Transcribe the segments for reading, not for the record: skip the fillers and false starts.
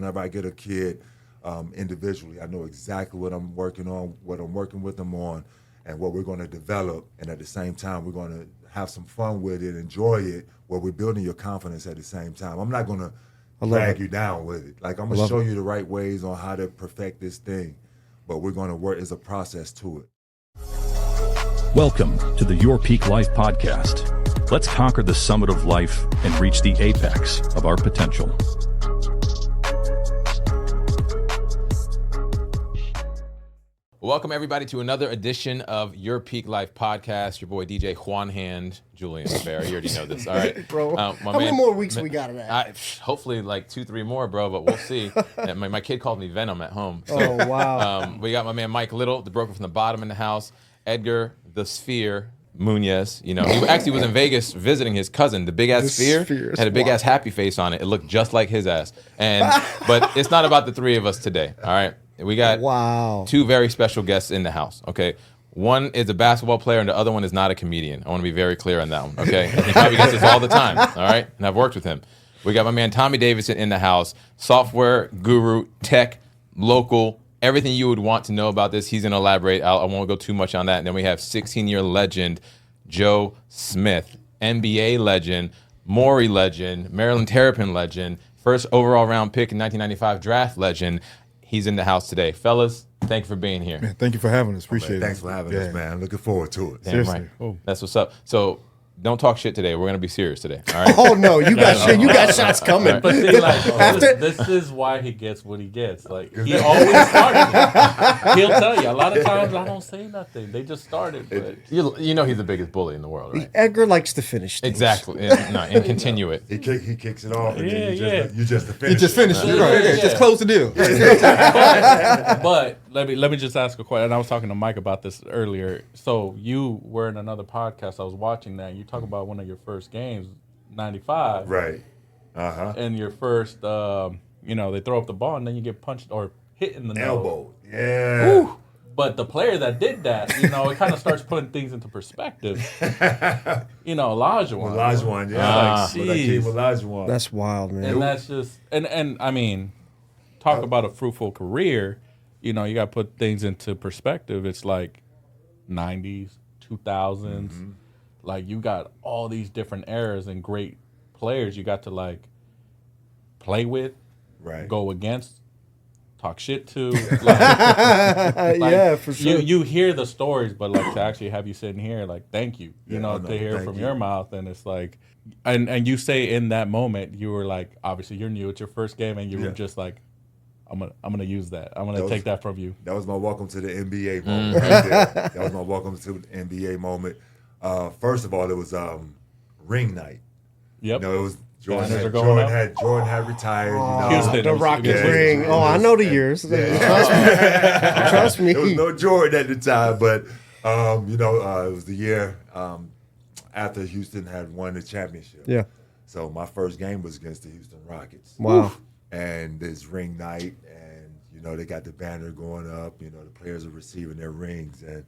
whenever I get a kid individually, I know exactly what I'm working on, what I'm working with them on, and what we're going to develop. And at the same time, we're going to have some fun with it, enjoy it, while we're building your confidence at the same time. I'm not going to drag you down with it. Like, I'm going to show you the right ways on how to perfect this thing, but we're going to work as a process to it. Welcome to the Your Peak Life podcast. Let's conquer the summit of life and reach the apex of our potential. Welcome, everybody, to another edition of Your Peak Life podcast. Your boy, DJ Juan Hand, Julian Rivera. You already know this. All right. Bro, how many more weeks we got of that? Hopefully like 2-3 more, bro, but we'll see. my kid called me Venom at home. So, oh, wow. We got my man Mike Little, the broker from the bottom in the house. Edgar, the Sphere, Munoz. You know, he actually was in Vegas visiting his cousin. The big-ass Sphere had a big-ass happy face on it. It looked just like his ass. But it's not about the three of us today, all right? We got two very special guests in the house, okay? One is a basketball player, and the other one is not a comedian. I want to be very clear on that one, okay? He probably gets this all the time, all right? And I've worked with him. We got my man Tommy Davidson in the house, software guru, tech, local, everything you would want to know about this. He's going to elaborate. I won't go too much on that. And then we have 16-year legend Joe Smith, NBA legend, Maury legend, Maryland Terrapin legend, first overall round pick in 1995 draft legend. He's in the house today. Fellas, thank you for being here. Man, thank you for having us. Appreciate it. Thanks for having us, man. Looking forward to it. Damn Seriously. right. Oh. That's what's up. So don't talk shit today. We're going to be serious today. All right? Oh, no. You got shit. You got shots coming. But see, like, this is why he gets what he gets. Like, he always started. He'll tell you. A lot of times I don't say nothing. They just started. But You know he's the biggest bully in the world, right? Edgar likes to finish things. Exactly. And continue it. He kicks it off, and then Yeah. you just finish. You just finished it. Right. Yeah. Just close the deal. but let me just ask a question. And I was talking to Mike about this earlier. So you were in another podcast. I was watching that. And you talk about one of your first games, 95. Right. Uh-huh. And your first, they throw up the ball and then you get punched or hit in the nose. Elbow. Yeah. Woo. But the player that did that, it kind of starts putting things into perspective. Olajuwon. Olajuwon, yeah. Jeez. Olajuwon. That's wild, man. And that's just, and I mean, talk about a fruitful career. You got to put things into perspective. It's like 90s, 2000s. Mm-hmm. Like, you got all these different eras and great players you got to, like, play with, right. go against, talk shit to. Yeah, for sure. You hear the stories, but, like, to actually have you sitting here, like, thank you, to hear it from your mouth. And it's like, and you say in that moment, you were like, obviously you're new, it's your first game, and you were just like, I'm gonna use that. I'm gonna take that from you. That was my welcome to the NBA moment right there. That was my welcome to the NBA moment. First of all, it was ring night. Yep. It was Jordan had retired. Houston, the Rocket yeah, ring. yeah, I know the years. Yeah. Trust me. There was no Jordan at the time, but it was the year after Houston had won the championship. Yeah. So my first game was against the Houston Rockets. Wow. And this ring night, and they got the banner going up. The players are receiving their rings, and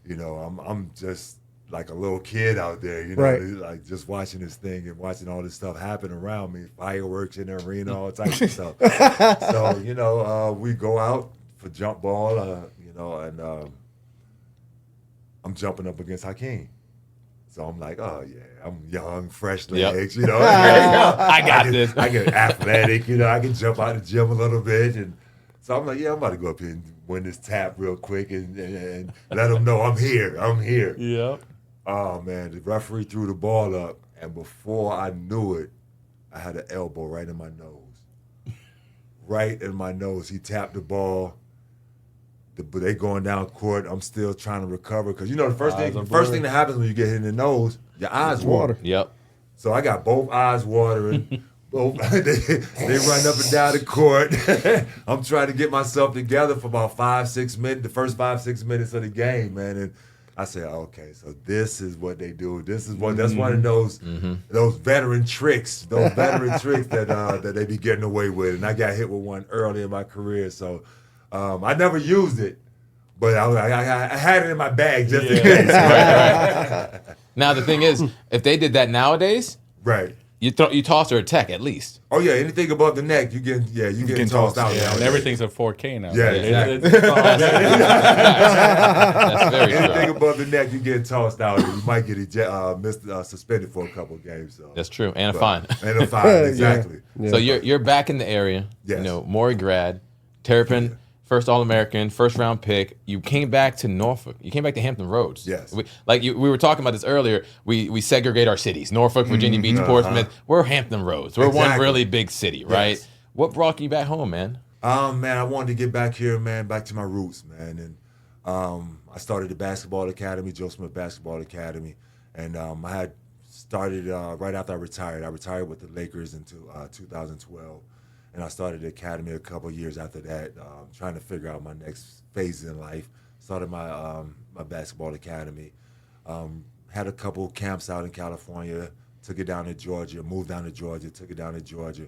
I'm just like a little kid out there, right. like just watching this thing and watching all this stuff happen around me, fireworks in the arena, all types of stuff. So we go out for jump ball, and I'm jumping up against Hakeem. So I'm like, oh yeah, I'm young, fresh legs, I got this. I get athletic, I can jump out of the gym a little bit, and so I'm like, yeah, I'm about to go up here and win this tap real quick and let them know I'm here. Yep. Oh man, the referee threw the ball up, and before I knew it, I had an elbow right in my nose. Right in my nose. He tapped the ball. But they going down court. I'm still trying to recover because the first thing that happens when you get hit in the nose, your eyes water. Yep. So I got both eyes watering. They run up and down the court. I'm trying to get myself together for about 5-6 minutes, the first 5-6 minutes of the game, man. And I said, okay, so this is what they do. That's one of those veteran tricks, that they be getting away with. And I got hit with one early in my career, so. I never used it, but I had it in my bag just in case. Right. Now, the thing is, if they did that nowadays, right, You toss her a tech at least. Oh yeah, anything above the neck, you getting tossed out. Yeah, and everything's at 4K now. Yeah, It's- That's very Anything true. above the neck, you get tossed out. And you might get suspended for a couple of games. So. That's true, and a fine. And a fine, exactly. So you're back in the area. Yes. You know, Maury grad, Terrapin, first All-American, first round pick. You came back to Norfolk. You came back to Hampton Roads. Yes. We were talking about this earlier. We segregate our cities: Norfolk, Virginia Beach, Portsmouth. We're Hampton Roads. We're one Exactly. really big city, right? Yes. What brought you back home, man? Man, I wanted to get back here, man, back to my roots, man. And I started the basketball academy, Joe Smith Basketball Academy. And I had started right after I retired. I retired with the Lakers in 2012. And I started the academy a couple of years after that, trying to figure out my next phase in life. Started my basketball academy. Had a couple camps out in California. Took it down to Georgia. Moved down to Georgia. Took it down to Georgia.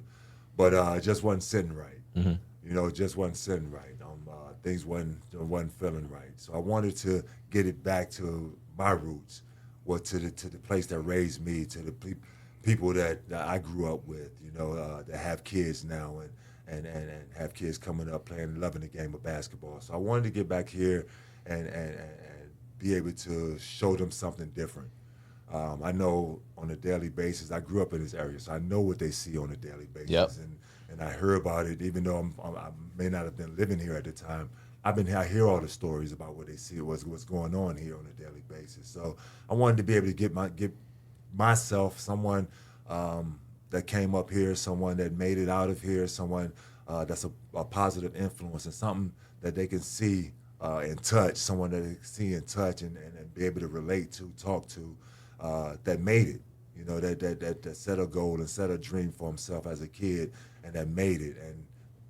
But it just wasn't sitting right. Mm-hmm. You know, it just wasn't sitting right. Things wasn't feeling right. So I wanted to get it back to my roots, to the place that raised me, to the people that I grew up with. You know, that have kids now and have kids coming up playing, loving the game of basketball. So I wanted to get back here and be able to show them something different. I know on a daily basis, I grew up in this area, so I know what they see on a daily basis. Yep. And I hear about it, even though I may not have been living here at the time. I hear all the stories about what they see, what's going on here on a daily basis. So I wanted to be able to get myself someone that came up here, someone that made it out of here, someone that's a positive influence and something that they can see and touch, someone that they can see and touch and be able to relate to, talk to, that made it. You know, that set a goal and set a dream for himself as a kid, and that made it. And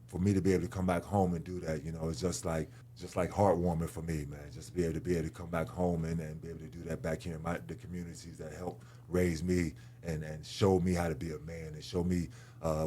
for me to be able to come back home and do that, you know, it's just like heartwarming for me, man. Just to be able to come back home and be able to do that back here in the communities that helped raise me and show me how to be a man and show me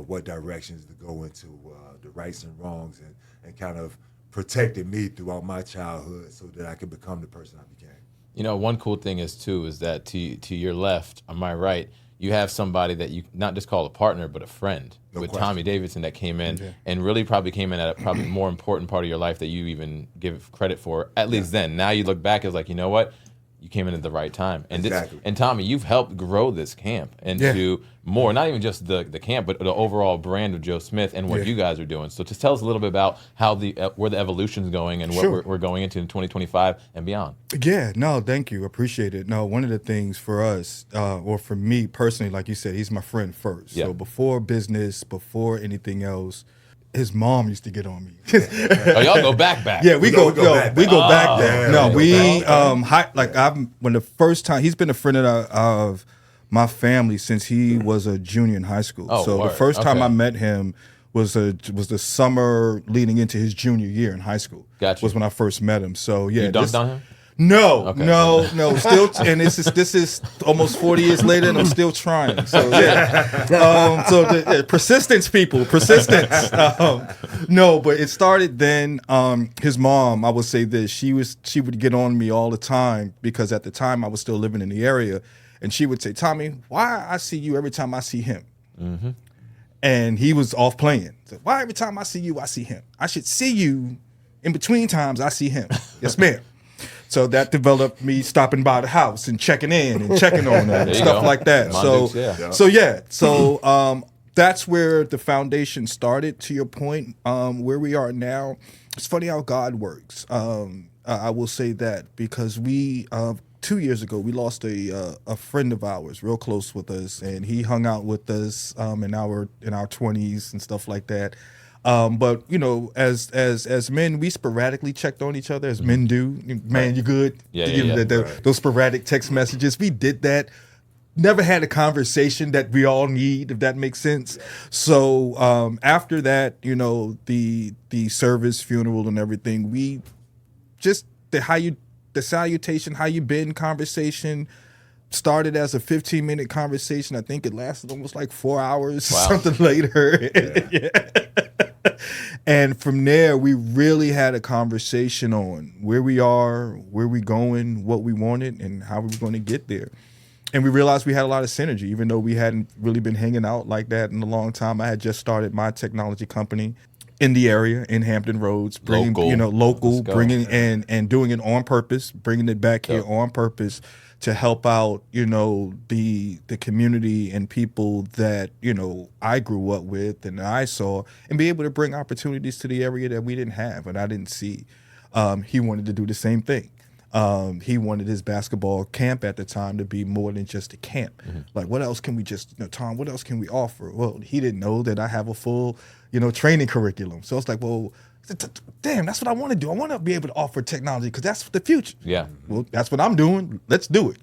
what directions to go into, the rights and wrongs, and kind of protected me throughout my childhood so that I could become the person I became. You know, one cool thing is that to your left, on my right, you have somebody that you not just call a partner, but a friend with question. Tommy Davidson that came in and really probably came in at a probably more important part of your life that you even give credit for, at least then. Now you look back as like, you know what? You came in at the right time. And Exactly. and Tommy, you've helped grow this camp into more, not even just the camp, but the overall brand of Joe Smith and what you guys are doing. So just tell us a little bit about how where the evolution is going and what we're going into in 2025 and beyond. Yeah, no, thank you. Appreciate it. No, one of the things for us, or for me personally, like you said, he's my friend first. Yeah. So before business, before anything else, his mom used to get on me. Oh, y'all go back. Yeah, we go back there. Yeah, No, we when the first time he's been a friend of my family since he was a junior in high school. Oh, so word. the first time Okay. I met him was the summer leading into his junior year in high school. Gotcha. Was when I first met him. So yeah, You dunked on him? No, Okay. no. Still, and this is almost 40 years later, and I'm still trying. So yeah, persistence, people, persistence. No, but it started then. His mom, I would say this, she would get on me all the time because at the time I was still living in the area, and she would say, "Tommy, why I see you every time I see him?" Mm-hmm. And he was off playing. So, why every time I see you, I see him? I should see you in between times I see him. Yes, ma'am. So that developed me stopping by the house and checking in and checking on them and stuff like that. So that's where the foundation started, to your point. Where we are now, it's funny how God works. I will say that because we 2 years ago we lost a friend of ours, real close with us, and he hung out with us in our 20s and stuff like that. But you know, as men, we sporadically checked on each other, as men do. Man, you good? Those sporadic text messages. We did that. Never had a conversation that we all need, if that makes sense. So after that, you know, the service, funeral, and everything, we just the salutation, how you been conversation. Started as a 15-minute conversation. I think it lasted almost like 4 hours, something later. Yeah. And from there, we really had a conversation on where we are, where we going, what we wanted, and how we were going to get there. And we realized we had a lot of synergy, even though we hadn't really been hanging out like that in a long time. I had just started my technology company in the area in Hampton Roads, bringing local, bringing and doing it on purpose, bringing it back here on purpose to help out, the community and people that, I grew up with and I saw, and be able to bring opportunities to the area that we didn't have and I didn't see. He wanted to do the same thing. He wanted his basketball camp at the time to be more than just a camp. Like, what else can we Tom, what else can we offer? Well, he didn't know that I have a full, training curriculum. So it's like, well, damn, that's what I want to do. I want to be able to offer technology because that's the future. Yeah. Well, that's what I'm doing. Let's do it.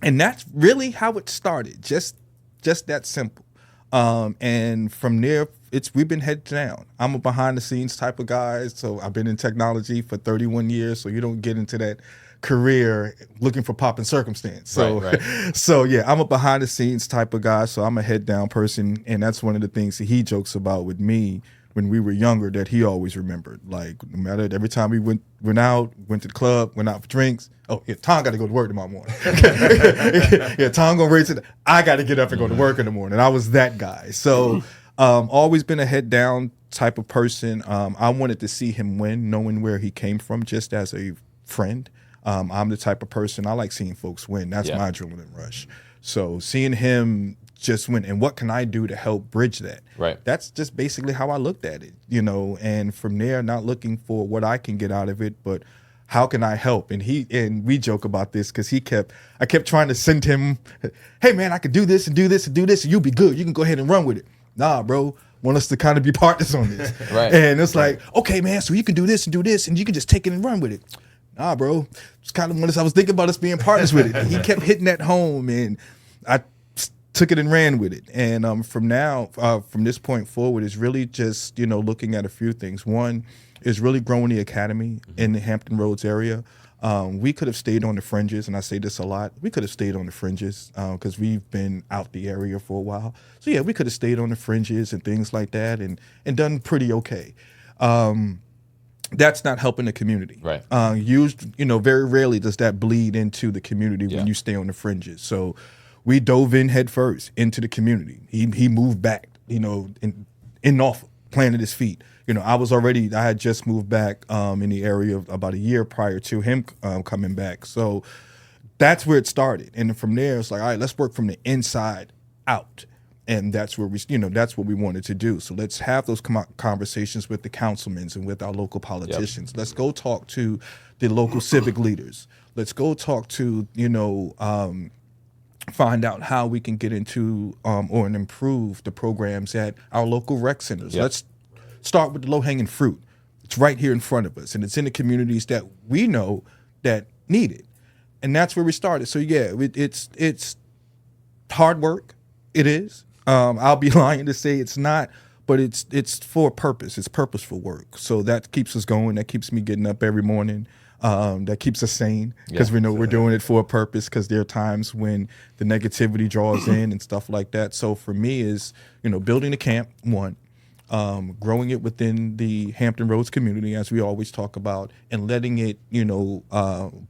And that's really how it started. Just that simple. And from there, we've been head down. I'm a behind the scenes type of guy. So I've been in technology for 31 years. So you don't get into that career looking for pop and circumstance. So, so yeah, I'm a behind the scenes type of guy. So I'm a head down person. And that's one of the things that he jokes about with me when we were younger that he always remembered. Like, no matter, every time we went to the club, went out for drinks. Oh, yeah, Tom got to go to work tomorrow morning. Yeah, Tom gonna raise it. I got to get up and go to work in the morning. I was that guy. So always been a head down type of person. I wanted to see him win, knowing where he came from, just as a friend. I'm the type of person, I like seeing folks win. That's my adrenaline rush. So seeing him just win, and what can I do to help bridge that? Right. That's just basically how I looked at it, and from there, not looking for what I can get out of it, but how can I help? And we joke about this because I kept trying to send him, hey man, I could do this and do this and do this, and you'll be good. You can go ahead and run with it. Nah, bro, want us to kind of be partners on this. Right. And it's like, okay, man, so you can do this and do this, and you can just take it and run with it. Nah, bro, it's kind of I was thinking about us being partners with it. And he kept hitting that home, and I took it and ran with it. And from this point forward, is really just, looking at a few things. One is really growing the academy in the Hampton Roads area. We could have stayed on the fringes, and I say this a lot. We could have stayed on the fringes because we've been out the area for a while. So yeah, we could have stayed on the fringes and things like that, and done pretty okay. That's not helping the community. Right. Very rarely does that bleed into the community when you stay on the fringes. So we dove in head first into the community. He moved back, in Norfolk, planted his feet. I had just moved back in the area about a year prior to him coming back. So that's where it started. And from there, it's like, all right, let's work from the inside out. And that's where that's what we wanted to do. So let's have those conversations with the councilmen and with our local politicians. Let's go talk to the local civic leaders. Let's go talk to, find out how we can get into or improve the programs at our local rec centers. Let's start with the low-hanging fruit. It's right here in front of us, and it's in the communities that we know that need it. And that's where we started. So yeah, it's hard work. It is. I'll be lying to say it's not, but it's for a purpose. It's purposeful work. So that keeps us going. That keeps me getting up every morning. That keeps us sane because we know we're doing it for a purpose, because there are times when the negativity draws in and stuff like that. So for me is, building the camp, one, growing it within the Hampton Roads community, as we always talk about, and letting it,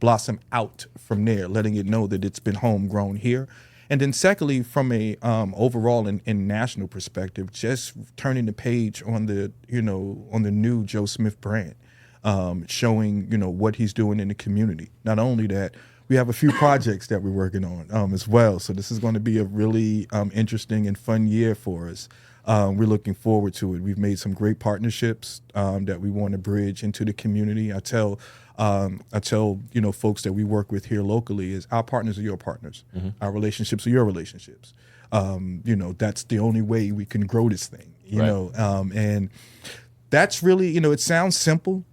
blossom out from there, letting it know that it's been homegrown here. And then secondly, from a overall and national perspective, just turning the page on the new Joe Smith brand, showing, what he's doing in the community. Not only that, we have a few projects that we're working on as well. So this is going to be a really interesting and fun year for us. We're looking forward to it. We've made some great partnerships that we want to bridge into the community. I tell folks that we work with here locally is our partners are your partners. Mm-hmm. Our relationships are your relationships. That's the only way we can grow this thing, and that's really, it sounds simple,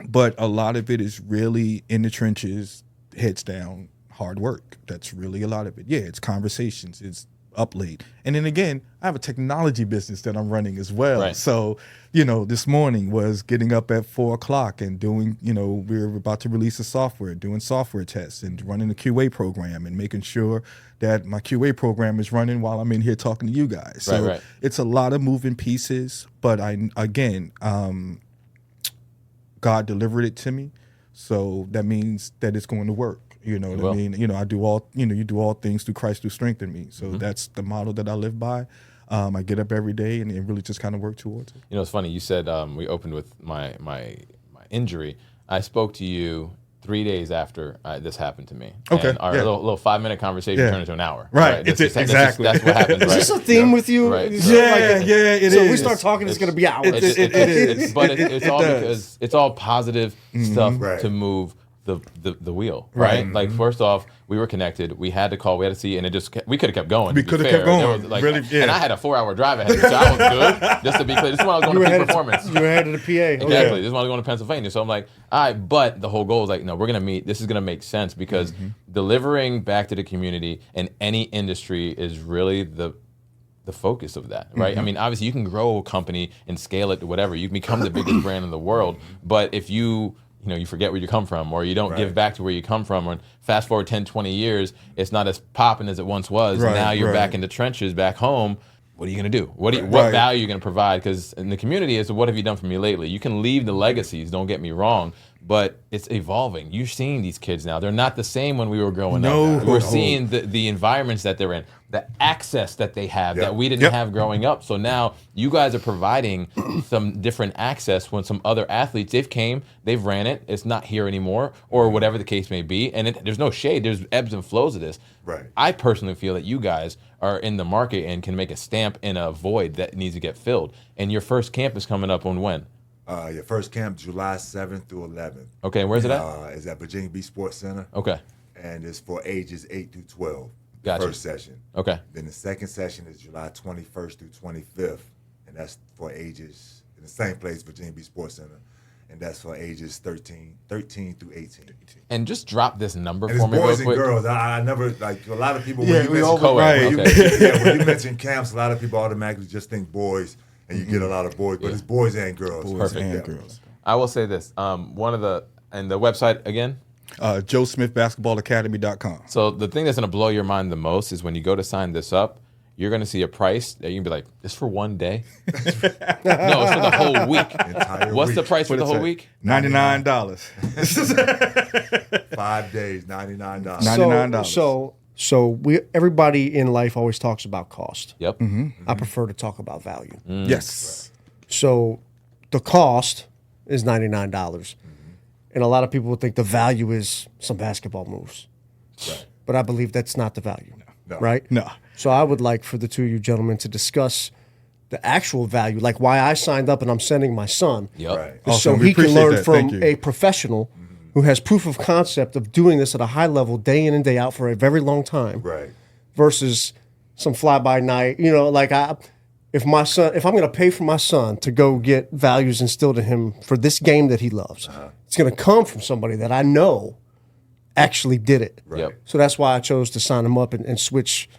but a lot of it is really in the trenches, heads down, hard work. That's really a lot of it. Yeah, it's conversations, it's up late. And then again, I have a technology business that I'm running as well. Right. So, this morning was getting up at 4:00 and doing, we're about to release a software, doing software tests and running a QA program and making sure that my QA program is running while I'm in here talking to you guys. So it's a lot of moving pieces, but God delivered it to me. So that means that it's going to work. You know what Well. I mean? You know, I do all, you know, you do all things through Christ who strengthen me. So that's the model that I live by. I get up every day and really just kind of work towards it. You know, it's funny. You said we opened with my injury. I spoke to you 3 days after this happened to me. Okay, And our yeah. little 5-minute conversation Yeah. turned into an hour. Right. Exactly. Exactly. That's what happens. Is Right? this a theme with you? Right. Is So- it like it so is. we start talking, it's going to be hours. It's all does. because it's all positive stuff Right. to move the wheel, right? Like first off, we were connected. We had to call. We had to see, and it just we could have kept going. We to be could have fair. kept going. There was, like, Really, yeah. And I had a 4-hour drive ahead of me, so I was good. Just to be clear, this is when I was going to peak performance. You were headed to PA. Okay. Exactly. This is when I was going to Pennsylvania. So I'm like, all right, but the whole goal is like, no, we're going to meet. This is going to make sense because delivering back to the community in any industry is really the focus of that, right? I mean, obviously you can grow a company and scale it to whatever. You can become the biggest brand in the world, but if you forget where you come from or you don't give back to where you come from, or fast forward 10, 20 years, it's not as popping as it once was. Right, Now you're right. back in the trenches back home. What are you going to do? What Right. value are you going to provide? Because in the community is, what have you done for me lately? You can leave the legacies, don't get me wrong, but it's evolving. You're seeing these kids now. They're not the same when we were growing No. up. We're seeing the environments that they're in, the access that they have that we didn't Yep. have growing up. So now you guys are providing some different access when some other athletes, they've ran it, it's not here anymore, or whatever the case may be. And there's no shade, there's ebbs and flows of this. Right. I personally feel that you guys are in the market and can make a stamp in a void that needs to get filled. And your first camp is coming up on when? Your first camp, July 7th through 11th. Okay, and where's it at? Is at Virginia Beach Sports Center. Okay, And it's for ages 8 through 12. The Gotcha. first session. okay. Then the second session is July 21st through 25th. And that's for ages, in the same place, Virginia Beach Sports Center. And that's for ages 13 through 18. And just drop this number And for it's me real boys and quick. girls. I never, like, a lot of people, Yeah, when you we mention all- Co-ed, right. okay. when you mention camps, a lot of people automatically just think boys, and you get a lot of boys, but it's boys and girls. Boys Perfect. and Yeah. girls. I will say this. And the website again. JoeSmithBasketballAcademy.com. So the thing that's going to blow your mind the most is when you go to sign this up, you're going to see a price that you can be like, this for one day? No, it's for the whole week. Entire What's the week. price for the whole week? $99. 5 days, $99. $99. So everybody in life always talks about cost. Yep. I prefer to talk about value. Yes. So the cost is $99. And a lot of people would think the value is some basketball moves. Right. But I believe that's not the value. No. Right? No. So I would like for the two of you gentlemen to discuss the actual value, like why I signed up and I'm sending my son. Yep. Right. So Awesome. We he can appreciate learn that. Thank from you. a professional who has proof of concept of doing this at a high level day in and day out for a very long time Right. versus some fly by night. You know, like if I'm going to pay for my son to go get values instilled in him for this game that he loves, it's going to come from somebody that I know actually did it. Yep. So that's why I chose to sign him up and switch,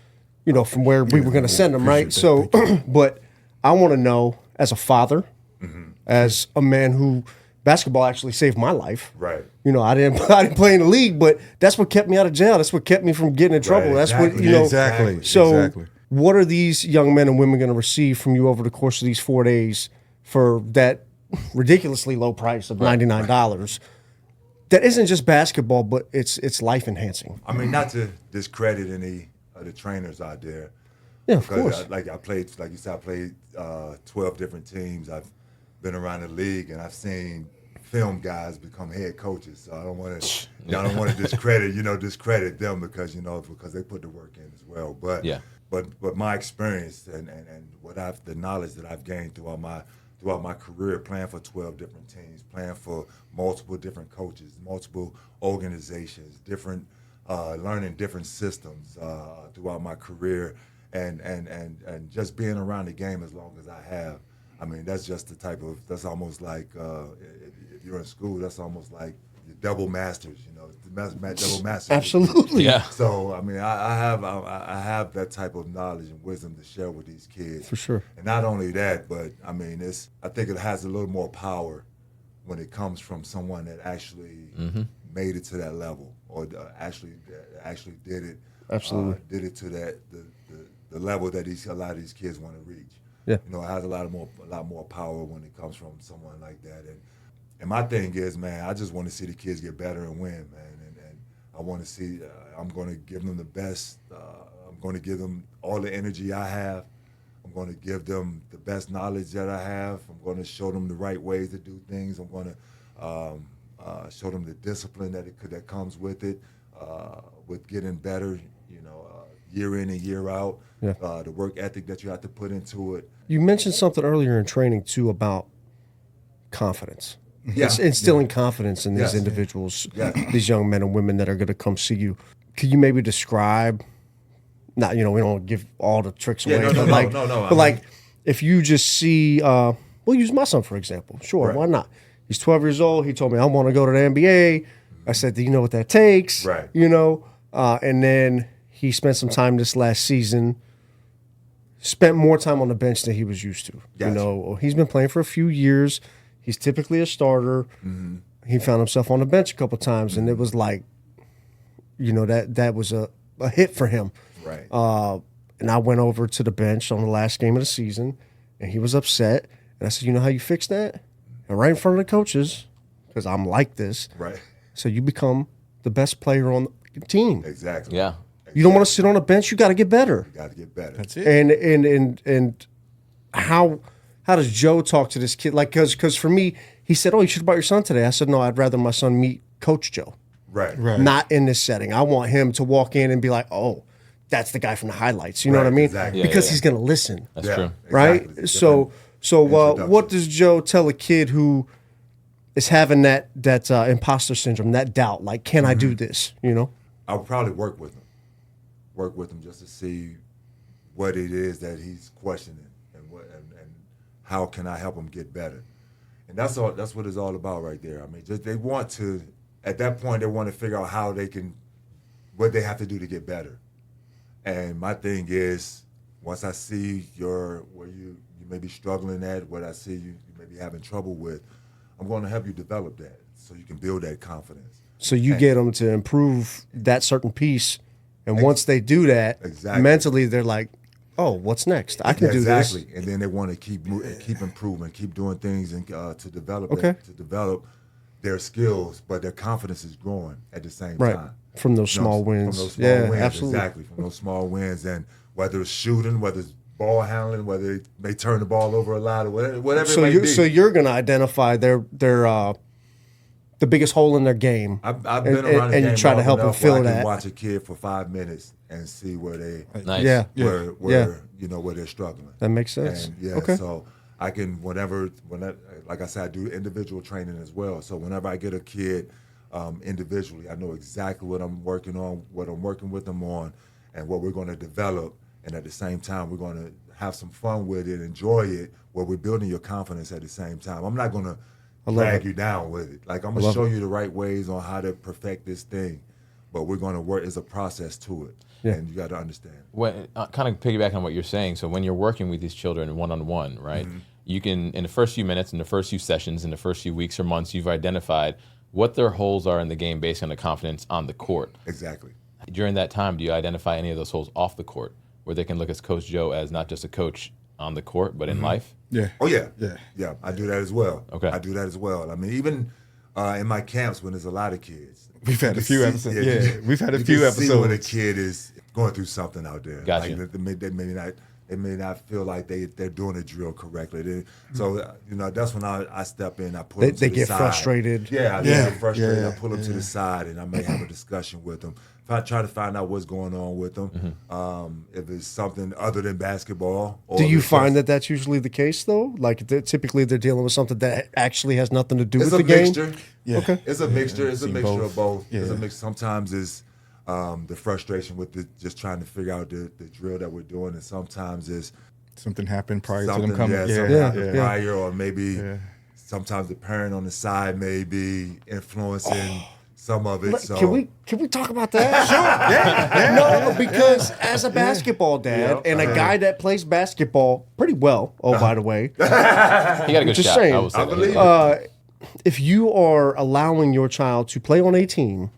you know, from where we were going to send him, right? So, but I want to know as a father, as a man who basketball actually saved my life. Right. You know, I didn't play in the league, but that's what kept me out of jail. That's what kept me from getting in trouble. Right, That's what, exactly. you know. Exactly. So Exactly. what are these young men and women going to receive from you over the course of these 4 days for that ridiculously low price of $99? That isn't just basketball, but it's life enhancing. I mean, not to discredit any of the trainers out there. Yeah, of Because course. I played, like you said, I played 12 different teams. I've been around the league, and I've seen film guys become head coaches. So I don't want to discredit them because they put the work in as well. But Yeah. but my experience and the knowledge that I've gained throughout my career, playing for 12 different teams, playing for multiple different coaches, multiple organizations, learning different systems throughout my career, and just being around the game as long as I have. I mean, that's just that's almost like if you're in school, that's almost like your double masters, double masters. Absolutely. Yeah. So I mean, I have that type of knowledge and wisdom to share with these kids. For sure. And not only that, but I mean, I think it has a little more power when it comes from someone that actually made it to that level, or actually did it. Absolutely. Did it to the level that a lot of these kids want to reach. Yeah. It has a lot more power when it comes from someone like that. And my thing is, man, I just want to see the kids get better and win, man. And I want to see. I'm going to give them the best. I'm going to give them all the energy I have. I'm going to give them the best knowledge that I have. I'm going to show them the right ways to do things. I'm going to show them the discipline that comes with it, with getting better. Year in and year out. Yeah. The work ethic that you have to put into it. You mentioned something earlier in training too about confidence. Yeah. It's instilling confidence in these Yes. individuals, Yeah. these young men and women that are going to come see you. Could you maybe describe? Not, we don't give all the tricks away, but like if you just see, we'll use my son for example. Sure, Right. why not? He's 12 years old. He told me I want to go to the NBA. I said, do you know what that takes? Right. And then he spent some time this last season. Spent more time on the bench than he was used to. Gotcha. He's been playing for a few years. He's typically a starter. Mm-hmm. He found himself on the bench a couple times, and it was like, that was a hit for him. Right. And I went over to the bench on the last game of the season, and he was upset. And I said, you know how you fix that? And right in front of the coaches, because I'm like this. Right. So you become the best player on the team. Exactly. Yeah. You don't want to sit on a bench. You got to get better. You got to get better. That's it. And how does Joe talk to this kid? Like, because for me, he said, "Oh, you should have brought your son today." I said, "No, I'd rather my son meet Coach Joe, Right. not in this setting. I want him to walk in and be like, oh, that's the guy from the highlights. You know Right, what I mean? exactly. Because Yeah. he's going to listen, That's Yeah, true. right? exactly. It's a So different what introduction. does Joe tell a kid who is having that imposter syndrome, that doubt? Like, can I do this? I'll probably work with him just to see what it is that he's questioning and how can I help him get better. And that's what it's all about right there. I mean, just they want to, at that point, they want to figure out what they have to do to get better. And my thing is, once I see where you may be struggling at, what I see you may be having trouble with, I'm going to help you develop that so you can build that confidence. So you get them to improve that certain piece, and once they do that, Exactly. mentally they're like, "Oh, what's next? I can do this." Exactly, and then they want to keep improving, keep doing things, and to develop Okay. to develop their skills, but their confidence is growing at the same Right. time. From those small wins. From those small Yeah, wins, absolutely. exactly. From those small wins, and whether it's shooting, whether it's ball handling, whether they may turn the ball over a lot, or whatever So it may you be. so you're going to identify their the biggest hole in their game. I've been around the and game you try to long help them enough where fill I can that. watch a kid for 5 minutes and see where they Nice. Yeah. where Yeah. where they're struggling. That makes sense. And Okay. so I can like I said, I do individual training as well. So whenever I get a kid individually, I know exactly what I'm working on, what I'm working with them on, and what we're going to develop. And at the same time, we're going to have some fun with it, enjoy it, where we're building your confidence at the same time. I'm not going to drag you down with it. Like, I'm going to show you the right ways on how to perfect this thing, but we're going to work. It's a process to it, and you got to understand. When, kind of piggybacking on what you're saying, so when you're working with these children one-on-one, right, you can, in the first few minutes, in the first few sessions, in the first few weeks or months, you've identified what their holes are in the game based on the confidence on the court. Exactly. During that time, do you identify any of those holes off the court where they can look at Coach Joe as not just a coach on the court, but in life? Yeah. Oh yeah, Yeah. I do that as well. Okay. I do that as well. I mean, even in my camps when there's a lot of kids, We've had you a few can episodes. you Yeah, can- we've had a you few can see when a episodes. kid is going through something out there. Gotcha. Like they may not feel like they're doing the drill correctly. So that's when I step in. I pull them to They the get side. frustrated. Yeah, they Yeah, get frustrated. yeah, I pull them to the side, and I may have a discussion with them. If I try to find out what's going on with them, if it's something other than basketball. Or Do you if it's find just- that that's usually the case though? Like typically they're dealing with something that actually has nothing to do It's with a the game. mixture. Yeah. Okay. It's a mixture. It's a seen mixture both. of both. It's a Yeah. mix. Sometimes it's the frustration with just trying to figure out the drill that we're doing, and sometimes it's Something happened prior to something, them coming. something Yeah, happened yeah. prior, or maybe sometimes the parent on the side may be influencing some of it. So Can we talk about that? Sure. No, because as a basketball dad and a guy that plays basketball pretty well, by the way, He got a good Just shot. saying. I will say I that. believe if you are allowing your child to play on a team,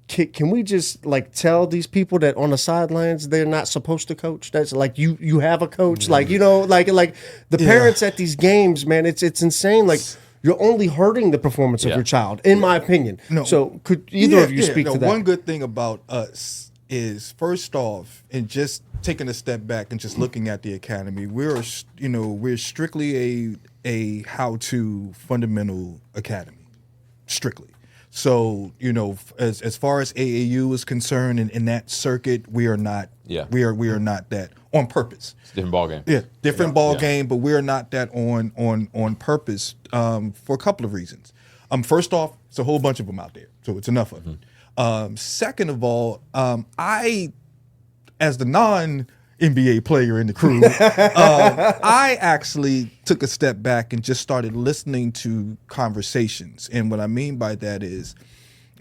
can we just like tell these people that on the sidelines they're not supposed to coach? That's like you have a coach, like like the parents at these games, man. It's insane. Like you're only hurting the performance of your child, in my opinion. No. So could either of you speak to that? One good thing about us is, first off, and just taking a step back and just looking at the academy, we're strictly a how-to fundamental academy, strictly. So, as far as AAU is concerned, in that circuit, we are not. Yeah. We are not that on purpose. It's a different ball game. Yeah, different ball game, but we're not that on purpose for a couple of reasons. First off, it's a whole bunch of them out there, so it's enough of them. Second of all, I, as the non-NBA player in the crew, I actually took a step back and just started listening to conversations. And what I mean by that is,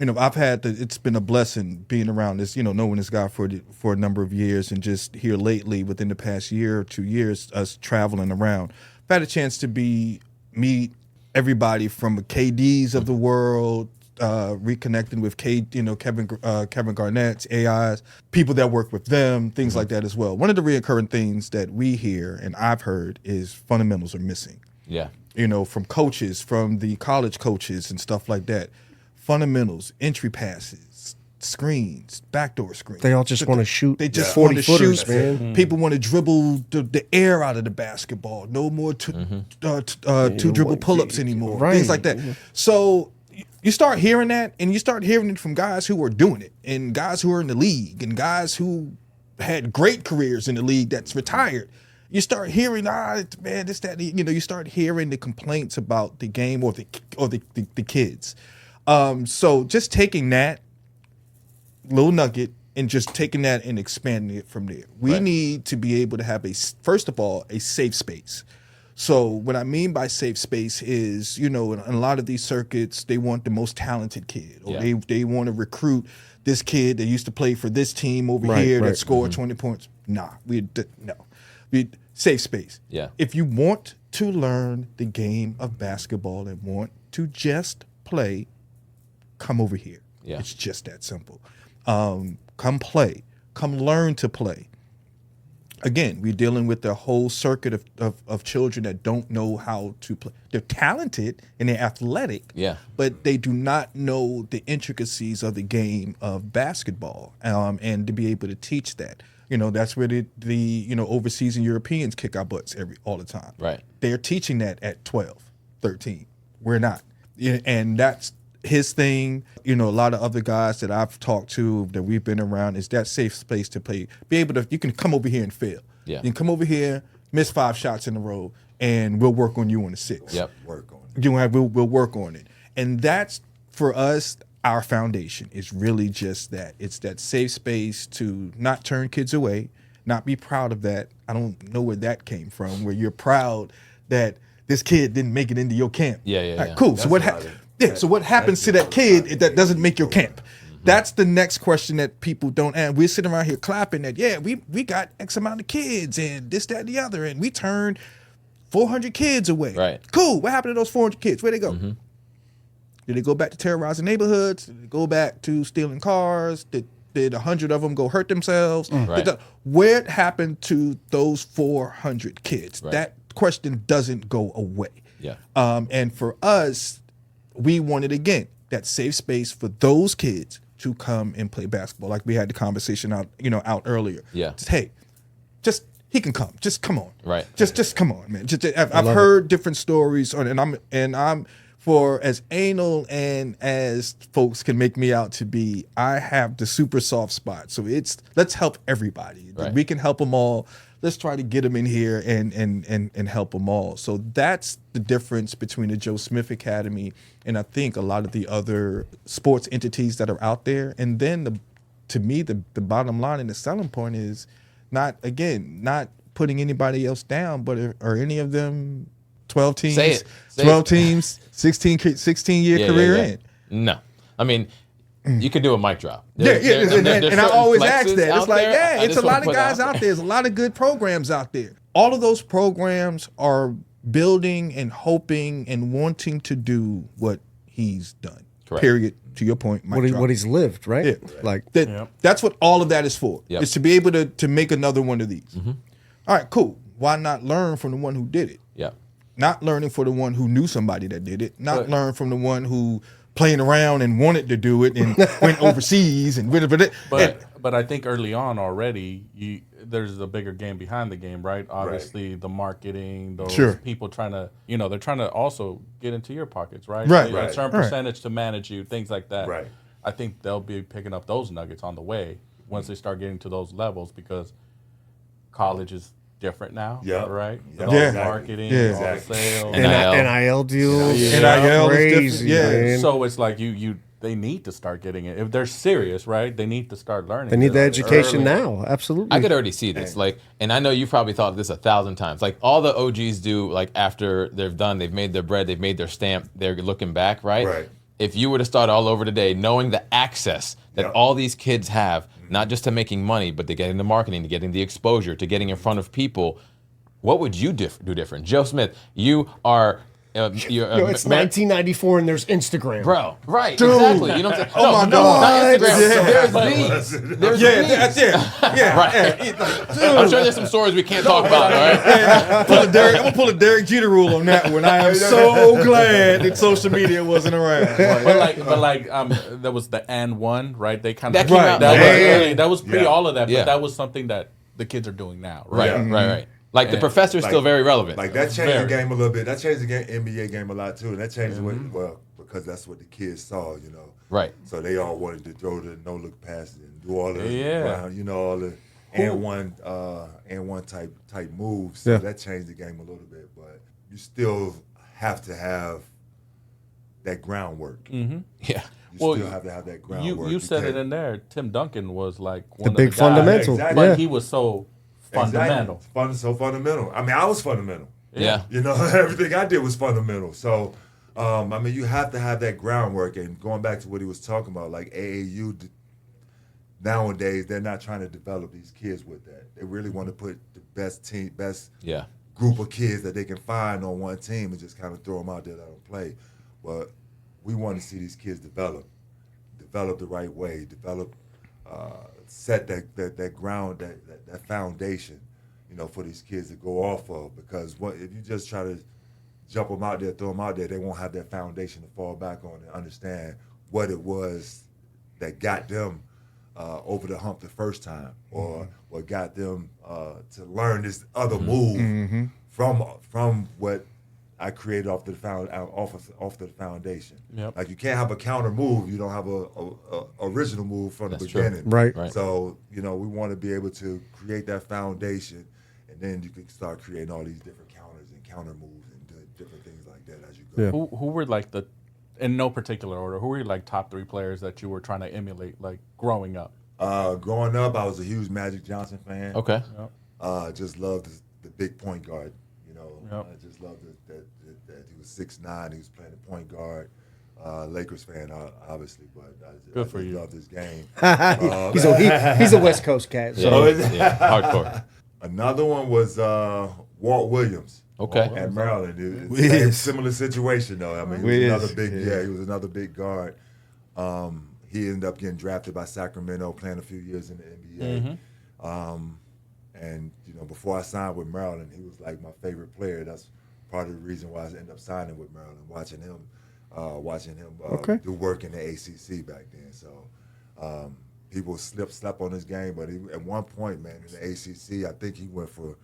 it's been a blessing being around this, knowing this guy for a number of years, and just here lately within the past year or 2 years, us traveling around. I've had a chance to meet everybody from the KDs of the world, reconnecting with Kevin Garnett's AIs, people that work with them, things like that as well. One of the recurring things that we hear and I've heard is fundamentals are missing. Yeah. From coaches, from the college coaches and stuff like that. Fundamentals, entry passes, screens, backdoor screens. They all just want to shoot. They just want to shoot, man. People want to dribble the air out of the basketball. No more two dribble pull-ups anymore. Right. Things like that. So you start hearing that, and you start hearing it from guys who are doing it, and guys who are in the league, and guys who had great careers in the league that's retired. You start hearing, man, this, that, you start hearing the complaints about the game or the kids. So just taking that little nugget and just taking that and expanding it from there. We need to be able to have first of all, a safe space. So what I mean by safe space is, in a lot of these circuits, they want the most talented kid, or they want to recruit this kid that used to play for this team over here that scored 20 points. Nah, safe space. Yeah. If you want to learn the game of basketball and want to just play, come over here. Yeah. It's just that simple. Come play. Come learn to play. Again, we're dealing with the whole circuit of children that don't know how to play. They're talented and they're athletic, but they do not know the intricacies of the game of basketball, and to be able to teach that. That's where the overseas and Europeans kick our butts all the time. Right. They're teaching that at 12, 13. We're not. And that's his thing. A lot of other guys that I've talked to that we've been around is that safe space to play. Be able to, you can come over here and fail. Yeah. You can come over here, miss 5 shots in a row, and we'll work on you on the 6th. Yep. Work on it. We'll work on it. And that's, for us, our foundation is really just that. It's that safe space to not turn kids away, not be proud of that. I don't know where that came from, where you're proud that this kid didn't make it into your camp. Yeah. Cool. So what happens to that kid that doesn't make your camp? That's the next question that people don't ask. We're sitting around here clapping that, we got X amount of kids and this, that, and the other, and we turned 400 kids away. Right. Cool. What happened to those 400 kids? Where'd they go? Did they go back to terrorizing neighborhoods? Did they go back to stealing cars? Did 100 of them go hurt themselves? Right. What happened to those 400 kids? Right. That question doesn't go away. Yeah. And for us, we wanted, again, that safe space for those kids to come and play basketball. Like we had the conversation out earlier. Yeah. He can come. Just come on. Right. Just come on, man. I've heard different stories and I'm for as anal and as folks can make me out to be, I have the super soft spot. So let's help everybody. Right. We can help them all. Let's try to get them in here and help them all. So that's the difference between the Joe Smith Academy and I think a lot of the other sports entities that are out there. And then to me, the bottom line and the selling point is not putting anybody else down, but are any of them 12 teams, Say it. 12 teams, 16-year career in? No. I mean, you can do a mic drop. And I always ask flexes that. It's out like, there. it's a lot of guys out there. There's a lot of good programs out there. All of those programs are building and hoping and wanting to do what he's done. Correct. Period. To your point, What he's lived, right? Yeah. Like that's what all of that is for. Yep. Is to be able to make another one of these. All right, cool. Why not learn from the one who did it? Yeah. Not learning for the one who knew somebody that did it. Not learn from the one who playing around and wanted to do it and went overseas and but I think early on already there's a bigger game behind the game, right? Obviously the marketing, those people trying to, they're trying to also get into your pockets, right? Right. A certain percentage to manage you, things like that. Right. I think they'll be picking up those nuggets on the way once they start getting to those levels, because college is different now, right? With all the marketing, all the sales, NIL deals, NIL crazy. Man. So it's like they need to start getting it if they're serious, right? They need to start learning. They need the education early. now. Absolutely. I could already see this, and I know you've probably thought this 1,000 times. Like all the OGs do, like after they've done, they've made their bread, they've made their stamp, they're looking back, right? Right. If you were to start all over today, knowing the access that all these kids have, not just to making money, but to getting the marketing, to getting the exposure, to getting in front of people, what would you do different? Joe Smith, you are... it's 1994 and there's Instagram. Bro, right, exactly. You know what I'm saying? Oh my God. Not Instagram. There's these. That's it. Yeah. Right. I'm sure there's some stories we can't talk about, all right? I'm gonna pull a Derek Jeter rule on that one. I am so glad that social media wasn't around. There was the and one, right? They kind of That came out. that was pre all of that, Yeah. but that was something that the kids are doing now, Right, right? right. Like the professor's still very relevant. Like that changed the game a little bit. That changed the NBA game a lot too. And that changed because that's what the kids saw, Right. So they all wanted to throw the no look passes and do all the all the and one type moves. So that changed the game a little bit. But you still have to have that groundwork. Yeah. You still have to have that groundwork. You said it in there. Tim Duncan was like one The of big the guys, fundamental. Exactly. but he was so fundamental. Exactly. So fundamental. I mean, I was fundamental. Yeah. Everything I did was fundamental. So, you have to have that groundwork. And going back to what he was talking about, like AAU, nowadays, they're not trying to develop these kids with that. They really want to put the best group of kids that they can find on one team and just kind of throw them out there that don't play. But we want to see these kids develop the right way, set that ground, that foundation, for these kids to go off of. Because if you just try to jump them out there, throw them out there, they won't have that foundation to fall back on and understand what it was that got them over the hump the first time, or what got them to learn this other move from what I created off the foundation. Yep. Like you can't have a counter move. You don't have a original move from the beginning. Right. So we want to be able to create that foundation, and then you can start creating all these different counters and counter moves and different things like that as you go. Yeah. Who were like in no particular order, who were your like top 3 players that you were trying to emulate like growing up? Growing up, I was a huge Magic Johnson fan. Okay. Just loved the big point guard. Yep. I just loved that he was 6'9", he was playing the point guard. Lakers fan, obviously, but I just loved his game. He's a West Coast cat. So. Hardcore. Another one was Walt Williams. Okay. At Maryland. Similar situation though. I mean, he was another big guard. He ended up getting drafted by Sacramento, playing a few years in the NBA. And before I signed with Maryland, he was like my favorite player. That's part of the reason why I ended up signing with Maryland, watching him do work in the ACC back then. So people slept on his game, but at one point, man, in the ACC, I think he went for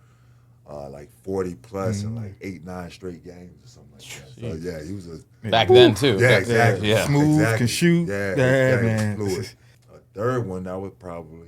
like 40 plus in like 8-9 straight games or something like that. So yeah, he was back then too. Yeah, exactly. Yeah. Smooth, can shoot. Yeah, man. Fluid. A third one that was probably.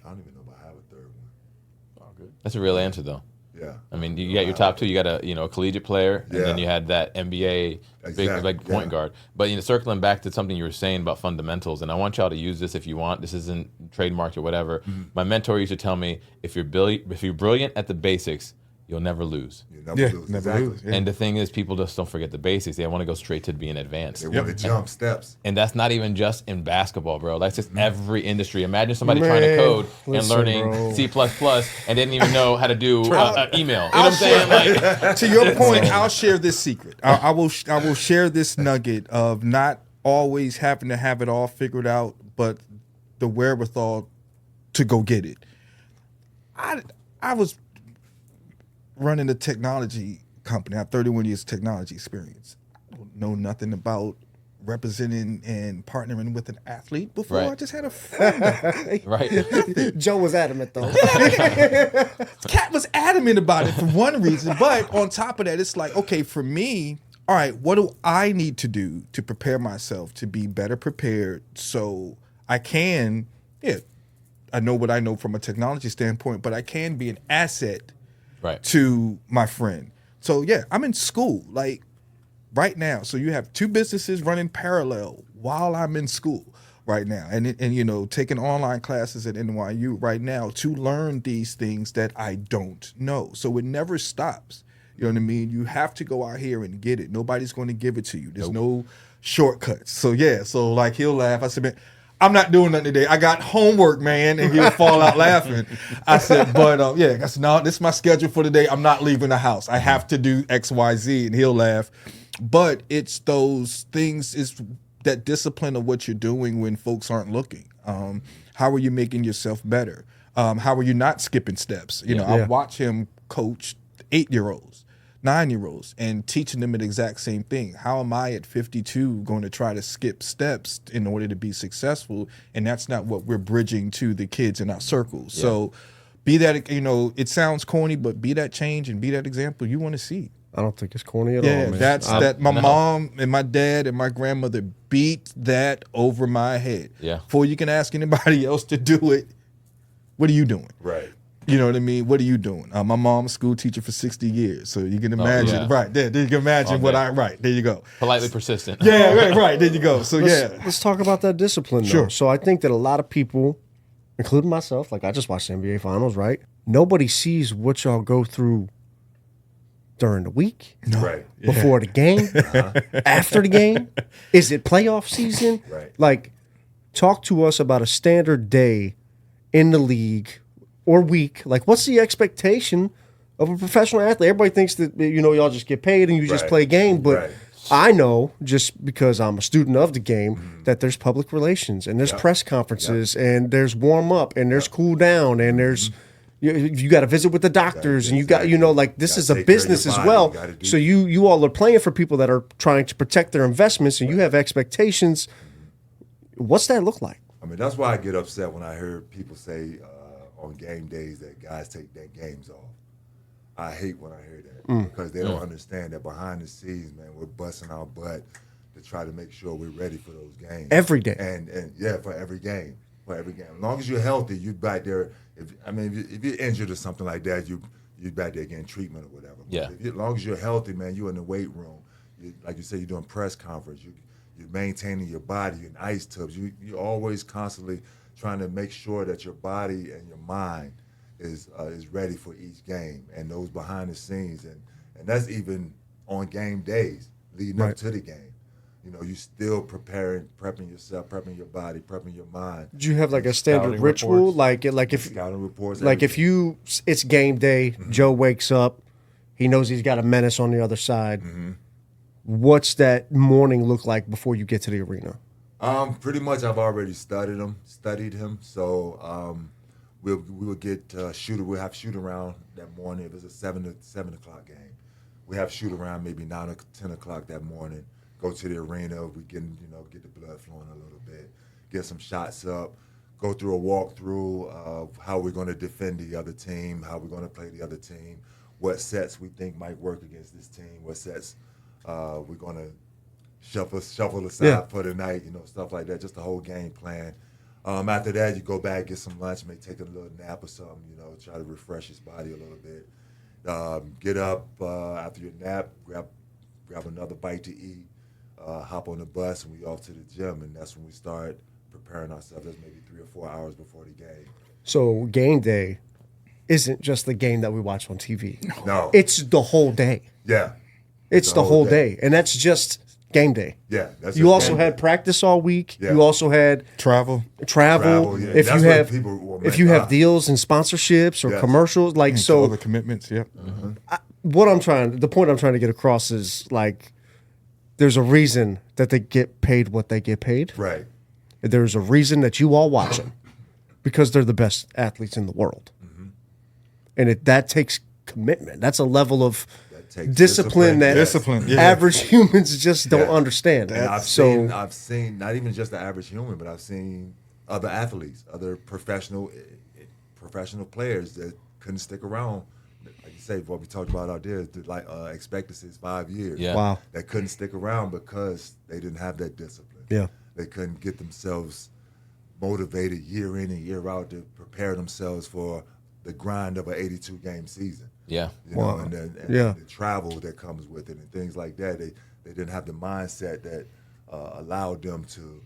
I don't even know if I have a third one. All good. That's a real answer though. Yeah. I mean, you got your top 2. You got a collegiate player, and then you had that NBA big point guard. But circling back to something you were saying about fundamentals, and I want y'all to use this if you want. This isn't trademarked or whatever. My mentor used to tell me, if you're brilliant at the basics, you'll never lose. You never lose. Never Exactly. lose. Yeah. And the thing is, people just don't forget the basics. They want to go straight to being advanced. They want to jump steps. And that's not even just in basketball, bro. That's just every industry. Imagine somebody trying to code and learning C++ and didn't even know how to do email. You know what I'm saying? Like, to your point, I'll share this secret. I will share this nugget of not always having to have it all figured out, but the wherewithal to go get it. I was running a technology company. I have 31 years of technology experience. Know nothing about representing and partnering with an athlete before. Right. I just had a friend. Right. Joe was adamant though. Cat was adamant about it for one reason, but on top of that, it's like, okay, for me, all right, what do I need to do to prepare myself to be better prepared so I can, I know what I know from a technology standpoint, but I can be an asset Right. to my friend. So yeah, I'm in school like right now. So you have two businesses running parallel while I'm in school right now, and you know, taking online classes at NYU right now to learn these things that I don't know. So it never stops. You know what I mean? You have to go out here and get it. Nobody's going to give it to you. There's no shortcuts. So yeah, so like he'll laugh. I said, man, I'm not doing nothing today. I got homework, man, and he'll fall out laughing. I said, but yeah, I said, no, this is my schedule for today. I'm not leaving the house. I have to do X, Y, Z, and he'll laugh. But it's those things, is that discipline of what you're doing when folks aren't looking. How are you making yourself better? How are you not skipping steps? You know, I watch him coach 8-year-olds, 9-year-olds, and teaching them the exact same thing. How am I at 52 going to try to skip steps in order to be successful? And that's not what we're bridging to the kids in our circles. Yeah. So be that, you know, it sounds corny, but be that change and be that example you want to see. I don't think it's corny at all, man. That's that. My mom and my dad and my grandmother beat that over my head. Yeah. Before you can ask anybody else to do it, what are you doing? Right. You know what I mean? What are you doing? My mom's a school teacher for 60 years, so you can imagine. Right there, you can imagine what right there you go. Politely persistent. Yeah, right there you go. So let's talk about that discipline. Though. Sure. So I think that a lot of people, including myself, like I just watched the NBA Finals, right? Nobody sees what y'all go through during the week, Right. before the game, after the game. Is it playoff season? Right. Like, talk to us about a standard day in the league or week. Like, what's the expectation of a professional athlete? Everybody thinks that, you know, y'all just get paid and you just play a game, but I know, just because I'm a student of the game, that there's public relations and there's press conferences and there's warm up and there's cool down and there's you got to visit with the doctors and you got, you know, like this is a business as well. So you all are playing for people that are trying to protect their investments and you have expectations. What's that look like? I mean, that's why I get upset when I hear people say on game days that guys take their games off. I hate when I hear that because they don't understand that behind the scenes, man, we're busting our butt to try to make sure we're ready for those games. Every day. And yeah, for every game. For every game. As long as you're healthy, you're back there. If you're injured or something like that, you're back there getting treatment or whatever. Yeah. As long as you're healthy, man, you're in the weight room. Like you said, you're doing press conference. You're maintaining your body. You're in ice tubs. You're always constantly trying to make sure that your body and your mind is ready for each game. And those behind the scenes, and that's even on game days leading up to the game. You know, you still prepping yourself, prepping your body, prepping your mind. Do you have like a standard ritual, like if scouting reports, like if it's game day, Joe wakes up, he knows he's got a menace on the other side. What's that morning look like before you get to the arena? Pretty much, I've already studied him. So we'll get we'll have shoot around that morning. If it's a 7 o'clock game, we have shoot around maybe 9 or 10 o'clock that morning. Go to the arena, we get the blood flowing a little bit, get some shots up, go through a walkthrough of how we're going to defend the other team, how we're going to play the other team, what sets we think might work against this team, what sets we're going to shuffle aside for the night, stuff like that, just the whole game plan. After that, you go back, get some lunch, maybe take a little nap or something, try to refresh his body a little bit. Get up after your nap, grab another bite to eat. Hop on the bus and we off to the gym, and that's when we start preparing ourselves. That's maybe 3 or 4 hours before the game. So game day isn't just the game that we watch on TV. No, it's the whole day. Yeah, it's the whole day, and that's just game day. Yeah, that's you also had practice all week. Yeah. You also had travel. Yeah. If you have deals and sponsorships or commercials, like so other commitments. Yep. The point I'm trying to get across is like, there's a reason that they get paid what they get paid. Right. There's a reason that you all watch them, because they're the best athletes in the world. and that takes commitment. That's a level of takes discipline that average humans just don't understand. And I've seen not even just the average human, but I've seen other athletes, other professional players that couldn't stick around. Like you say, what we talked about out there, like expectancy is 5 years. Yeah. Wow. That couldn't stick around because they didn't have that discipline. Yeah. They couldn't get themselves motivated year in and year out to prepare themselves for the grind of an 82-game season. Yeah. You know, and the travel that comes with it and things like that. They didn't have the mindset that allowed them to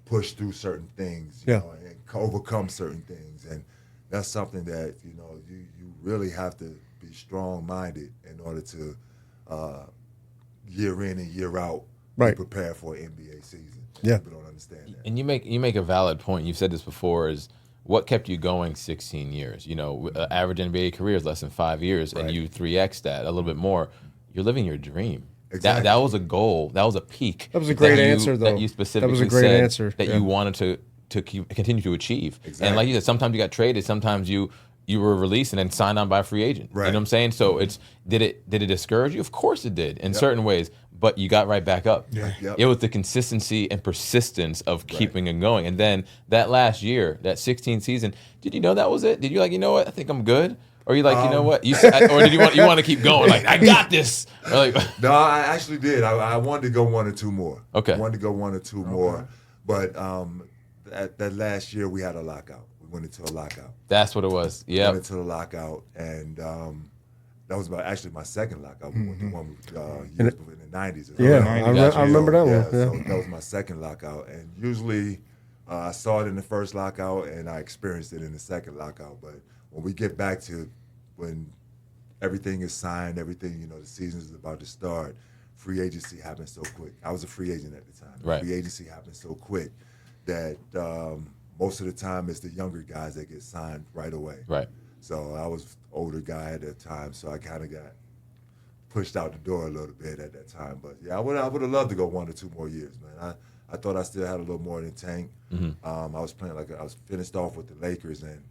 push through certain things, you know, and overcome certain things. And that's something that, you know, you really have to be strong-minded in order to year in and year out be prepared for an NBA season. Yeah. People don't understand that. And you make a valid point. You've said this before, is what kept you going 16 years? You know, average NBA career is less than 5 years, and you 3x that, a little bit more. You're living your dream. Exactly. That was a goal. That was a peak. That was a great answer, though. That you specifically that was a great said answer. that you wanted to continue to achieve. Exactly. And like you said, sometimes you got traded, sometimes you were released and then signed on by a free agent. Right. You know what I'm saying? So did it discourage you? Of course it did in certain ways, but you got right back up. Yeah. Yep. It was the consistency and persistence of keeping it going. And then that last year, that 16th season, did you know that was it? Did you you know what? I think I'm good. Or you you know what? Or did you want to keep going? Like, I got this. Or like, no, I actually did. I wanted to go 1 or 2 more. Okay. I wanted to go 1 or 2 more. But that last year we had a lockout. We went into a lockout. That's what it was. Yeah. Went into the lockout, and that was actually my second lockout. We went to one years before in the 90s. I remember that one. Yeah. So that was my second lockout, and usually I saw it in the first lockout, and I experienced it in the second lockout. But when we get back to when everything is signed, everything, you know, the season is about to start, free agency happens so quick. I was a free agent at the time. Right. Free agency happens so quick that most of the time it's the younger guys that get signed right away. Right. So I was older guy at that time, so I kind of got pushed out the door a little bit at that time. But yeah, I would have loved to go 1 or 2 more years, man. I thought I still had a little more in the tank. I was playing I was finished off with the Lakers, and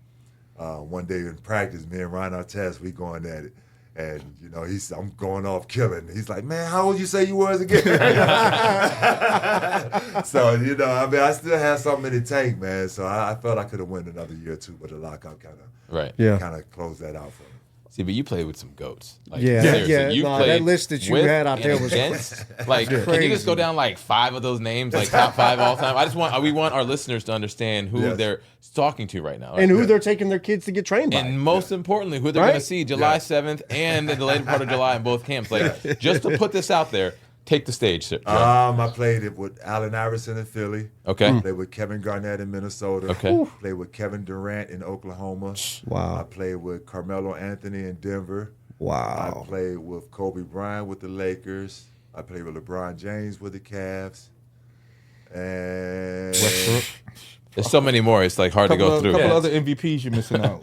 one day in practice, me and Ryan Artest, we going at it. And, you know, I'm going off killing. He's like, man, how old you say you was again? So, you know, I mean, I still have something in the tank, man. So I felt I could have won another year or 2, but the lockout kind of closed that out for me. See, but you played with some goats. Like, Yeah. seriously, you played that list that you with had out there and was against. Like, can you crazy. just go down like 5 of those names, like top 5 all time? We want our listeners to understand who they're talking to right now, right? and who they're taking their kids to get trained by. And most importantly, who they're going to see July 7th and in the later part of July in both camps. Like, just to put this out there, take the stage, sir. I played it with Allen Iverson in Philly. Okay. Played with Kevin Garnett in Minnesota. Okay. Played with Kevin Durant in Oklahoma. Wow. I played with Carmelo Anthony in Denver. Wow. I played with Kobe Bryant with the Lakers. I played with LeBron James with the Cavs. And Westbrook. There's so many more. It's like hard to go through. A couple other MVPs you're missing out.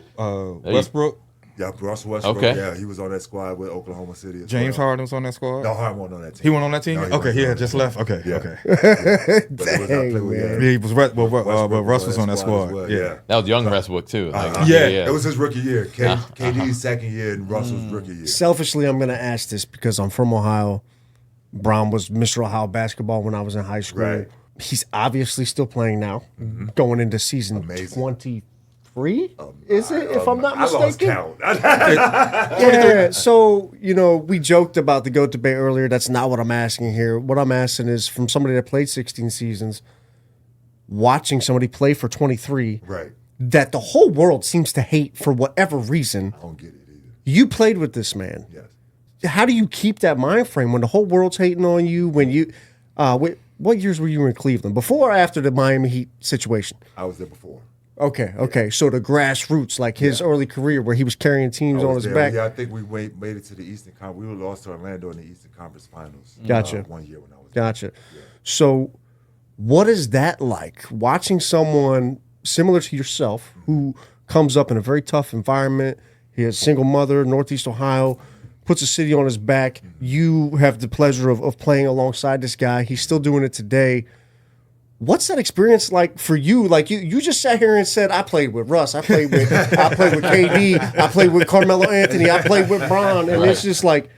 Westbrook. Yeah, Russell Westbrook. Okay. Yeah, he was on that squad with Oklahoma City as James well. Harden was on that squad. No, Harden wasn't on that team. He went on that team? No, he okay, wasn't he on had that just team. left. Okay, Yeah. okay. But it was, I played with, Yeah, he was but Westbrook Russ was on that as squad. well, Yeah. That was young Westbrook, too. Like, Yeah. It was his rookie year. KD's second year and Russell's rookie year. Selfishly, I'm going to ask this because I'm from Ohio. Brown was Mr. Ohio basketball when I was in high school. Right. He's obviously still playing now, going into season Amazing. 23. Is it, if I'm not I lost mistaken? count. Yeah. So, you know, we joked about the GOAT debate earlier. That's not what I'm asking here. What I'm asking is from somebody that played 16 seasons, watching somebody play for 23, Right. that the whole world seems to hate for whatever reason. I don't get it either. You played with this man. Yes. How do you keep that mind frame when the whole world's hating on you? When you, what years were you in Cleveland? Before or after the Miami Heat situation? I was there before. Okay. So the grassroots, like his early career, where he was carrying teams I on was his there. back. Yeah, I think we made it to the Eastern Conference. We were lost to Orlando in the Eastern Conference Finals. Gotcha. 1 year when I was there. Gotcha. So, what is that like? Watching someone similar to yourself who comes up in a very tough environment. He has a single mother, Northeast Ohio, puts a city on his back. You have the pleasure of playing alongside this guy. He's still doing it today. What's that experience like for you? Like you just sat here and said, I played with Russ, I played with KD, I played with Carmelo Anthony, I played with Bron, and it's just like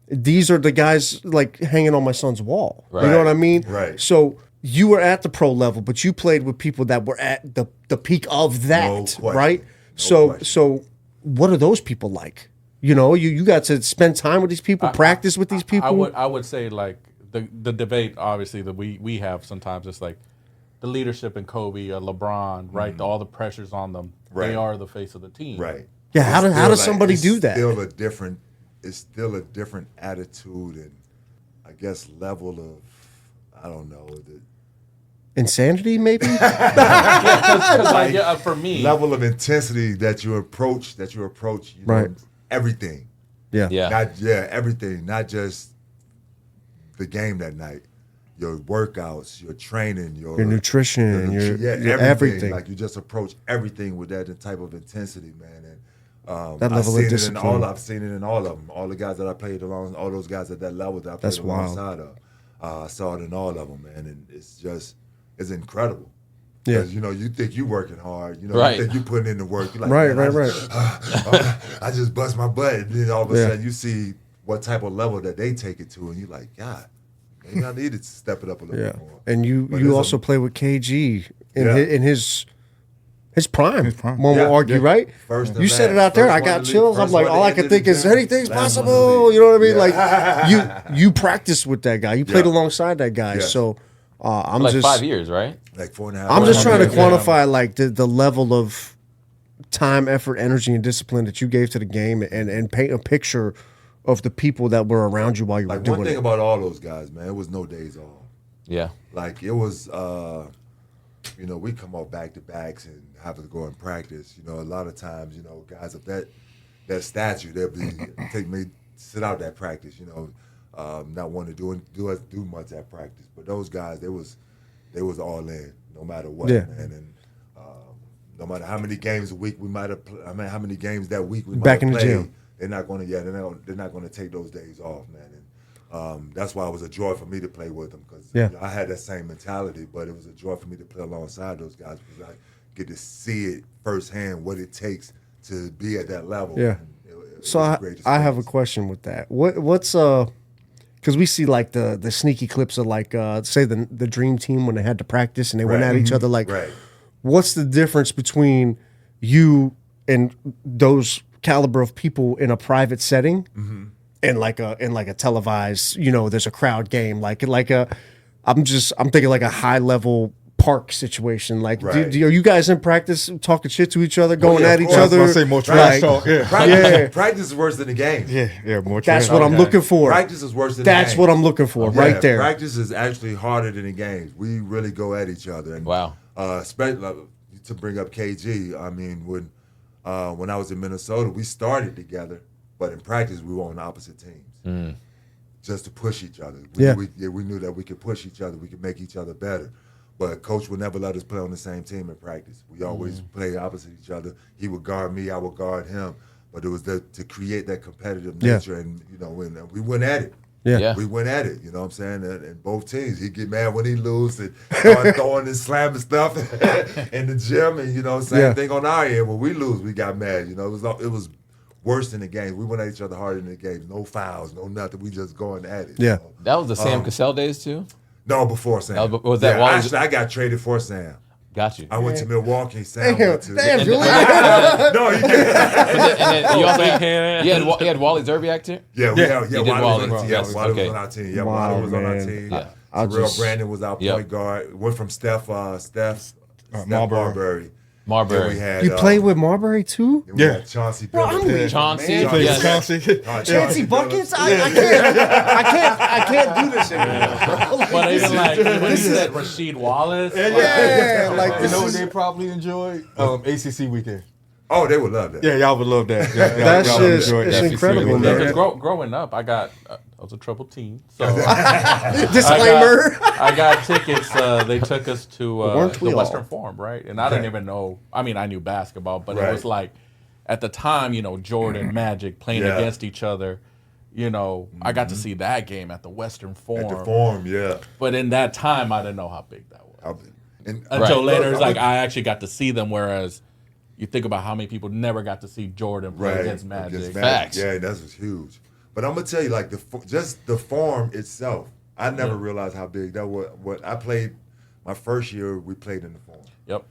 these are the guys like hanging on my son's wall. You know what I mean? Right. So you were at the pro level, but you played with people that were at the peak of that, right? So what are those people like? You know, you got to spend time with these people, practice with these people. I would say like the debate obviously that we have sometimes, it's like the leadership in Kobe or LeBron, right? All the pressures on them. They are the face of the team. Right. Yeah, how does somebody do that? It's still a different attitude and I guess level of, I don't know, insanity maybe? For me, level of intensity that you approach, know, everything. Everything, not just the game that night. Your workouts, your training, your nutrition, your everything. Like you just approach everything with that type of intensity, man. And that level of discipline. I've seen it in all of them. All the guys that I played along, all those guys at that level that I played alongside of. I saw it in all of them, man. And it's incredible. Yeah. Because, you think you're working hard. You think you're putting in the work. You're like, right. I just bust my butt. And then all of a sudden you see what type of level that they take it to. And you're like, God, maybe I needed to step it up a little bit more. And you also play with KG in his prime. One will argue, right? You said it out there. I got chills. I'm like, all I can think is anything's possible. You know what I mean? Like you practiced with that guy. You played alongside that guy. So I'm like just 5 years, right? Like 4.5. I'm just trying to quantify like the level of time, effort, energy, and discipline that you gave to the game, and paint a picture of the people that were around you while you were doing it. One thing about all those guys, man, it was no days off. Yeah. Like it was, we come off back-to-backs and have to go and practice. A lot of times, guys of that stature, they'll sit out that practice, not want to do much at practice. But those guys, they was all in, no matter what, man. And no matter how many games a week we might have, how many games that week we might have played, in the gym. They're not going to, they're not going to take those days off, man. And that's why it was a joy for me to play with them because I had that same mentality. But it was a joy for me to play alongside those guys because I get to see it firsthand what it takes to be at that level. Yeah. So I have a question with that. What's because we see like the sneaky clips of like say the Dream Team when they had to practice and they went at each other. Like, what's the difference between you and those caliber of people in a private setting and like a televised, there's a crowd game, I'm thinking like a high level park situation. Like, are you guys in practice talking shit to each other, going at each other? I say more trash talk. Practice is worse than the game. Yeah, more trash. That's what I'm looking for. Practice is worse than That's the game. what I'm looking for right there. Practice is actually harder than the games. We really go at each other. And, especially to bring up KG, I mean, when I was in Minnesota, we started together, but in practice we were on opposite teams, just to push each other. We knew that we could push each other, we could make each other better. But coach would never let us play on the same team in practice. We always played opposite each other. He would guard me, I would guard him. But it was to create that competitive nature, and when we went at it. We went at it, you know what I'm saying? And both teams, he'd get mad when he lose and start throwing and slamming stuff in the gym. And, same thing on our end. When we lose, we got mad. It was worse than the games. We went at each other harder in the games. No fouls, no nothing. We just going at it. Yeah. That was the Sam Cassell days, too? No, before Sam. Was that Wally? Actually, I got traded for Sam. Got you. I went to Milwaukee. Sam went to. Damn, really? No, you can't. And then you also had Wally Zerbiak too? Yeah, Wally was on our team. Yes, Wally was on our team. Yeah, Wally was on our team. Terrell Brandon was our point guard. Went from Steph Marbury. You played with Marbury too? Yeah, Chauncey. Chauncey. Chauncey buckets. I can't do this anymore. But even like when you said Rasheed Wallace, like you know what they probably enjoyed? ACC weekend. Oh, they would love that. Yeah, y'all would love that. That's just it's incredible, man. Growing up, I was a troubled teen. So disclaimer. I got tickets. They took us to the Western Forum, right? And I didn't even know. I mean, I knew basketball, but it was like at the time, Jordan, Magic playing against each other. I got to see that game at the Western Forum. At the Forum, yeah. But in that time, I didn't know how big that was. until later. It's like I actually got to see them. Whereas you think about how many people never got to see Jordan play against Magic. Facts. Yeah, that was huge. But I'm gonna tell you, like just the form itself, I never realized how big that was. What I played my first year, we played in the form. Yep.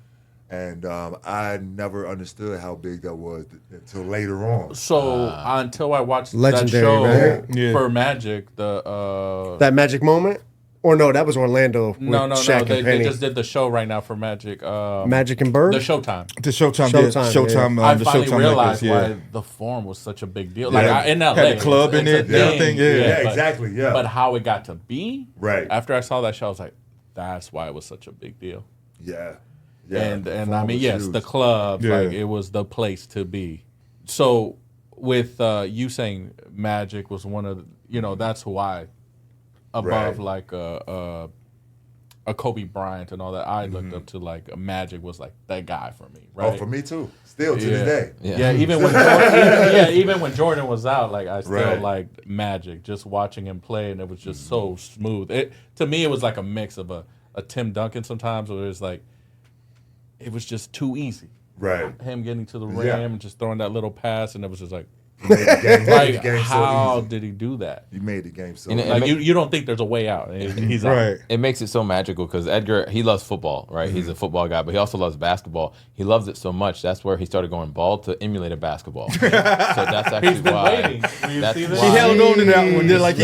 And I never understood how big that was until later on. So until I watched Legendary, that show right? for Magic, the That Magic moment? Or no, that was Orlando. With no, Shaq and they Penny. just did the show right now for Magic. Magic and Bird? The Showtime. The Showtime. Showtime, I the finally Showtime realized Lakers, why the form was such a big deal. Yeah. Like in LA, Had the club in it's it, a everything, thing, yeah. but- Exactly, yeah. But how it got to be, Right. after I saw that show, I was like, that's why it was such a big deal. Yeah. And the I form mean, was yes, huge. the club, Yeah. like it was the place to be. So with you saying Magic was one of the, that's who I above Right. like a Kobe Bryant and all that. I looked up to like Magic was like that guy for me, right? Oh, for me too. Still to this day. Yeah, even when Jordan, even when Jordan was out, like I still Right. liked Magic. Just watching him play, and it was just so smooth. It to me, it was like a mix of a Tim Duncan sometimes, where it's like it was just too easy. Right. Him getting to the rim Yeah. and just throwing that little pass, and it was just like, You made the game, like the game how so easy. did he do that? You made the game so You know, easy. Like you don't think there's a way out. He's out. Right. It makes it so magical because Edgar, he loves football, right? He's a football guy, but he also loves basketball. He loves it so much. That's where he started going ball to emulate a basketball. So that's actually He's been why. waiting. You That's see this? He why- held on to that one. They're like he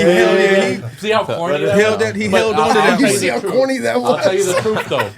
See how corny held, that he held was? that. He But held on to I'll that. tell you one. the See how truth. corny that I'll was? tell you the truth though.